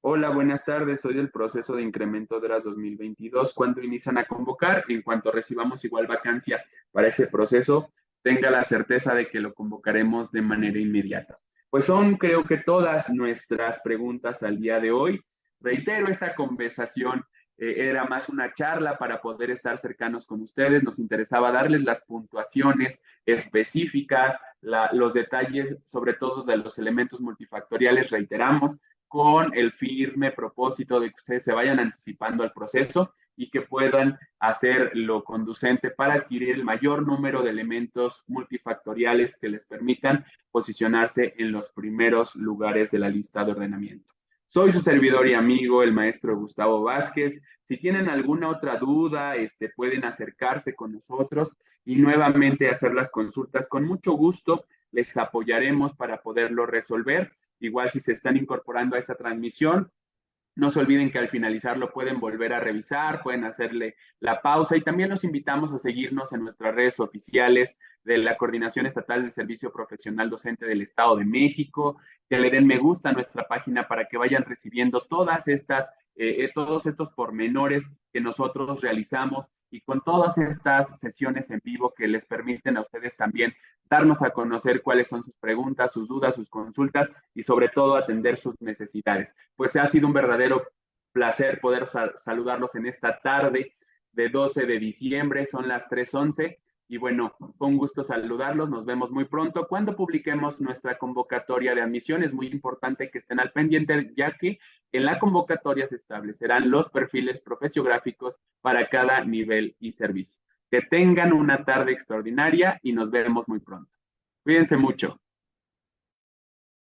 Hola, buenas tardes. Soy del proceso de incremento de horas 2022. ¿Cuándo inician a convocar? En cuanto recibamos igual vacancia para ese proceso, tenga la certeza de que lo convocaremos de manera inmediata. Pues son, creo que todas nuestras preguntas al día de hoy. Reitero, esta conversación era más una charla para poder estar cercanos con ustedes. Nos interesaba darles las puntuaciones específicas, los detalles, sobre todo de los elementos multifactoriales, reiteramos, con el firme propósito de que ustedes se vayan anticipando al proceso y que puedan hacer lo conducente para adquirir el mayor número de elementos multifactoriales que les permitan posicionarse en los primeros lugares de la lista de ordenamiento. Soy su servidor y amigo, el maestro Gustavo Vázquez. Si tienen alguna otra duda, pueden acercarse con nosotros y nuevamente hacer las consultas. Con mucho gusto les apoyaremos para poderlo resolver. Igual si se están incorporando a esta transmisión, no se olviden que al finalizar lo pueden volver a revisar, pueden hacerle la pausa y también los invitamos a seguirnos en nuestras redes oficiales de la Coordinación Estatal del Servicio Profesional Docente del Estado de México, que le den me gusta a nuestra página para que vayan recibiendo todos estos pormenores que nosotros realizamos y con todas estas sesiones en vivo que les permiten a ustedes también darnos a conocer cuáles son sus preguntas, sus dudas, sus consultas y sobre todo atender sus necesidades. Pues ha sido un verdadero placer poder saludarlos en esta tarde de 12 de diciembre, son las 3:11 y bueno, fue un gusto saludarlos, nos vemos muy pronto cuando publiquemos nuestra convocatoria de admisión. Es muy importante que estén al pendiente ya que en la convocatoria se establecerán los perfiles profesiográficos para cada nivel y servicio. Que tengan una tarde extraordinaria y nos vemos muy pronto. Cuídense mucho.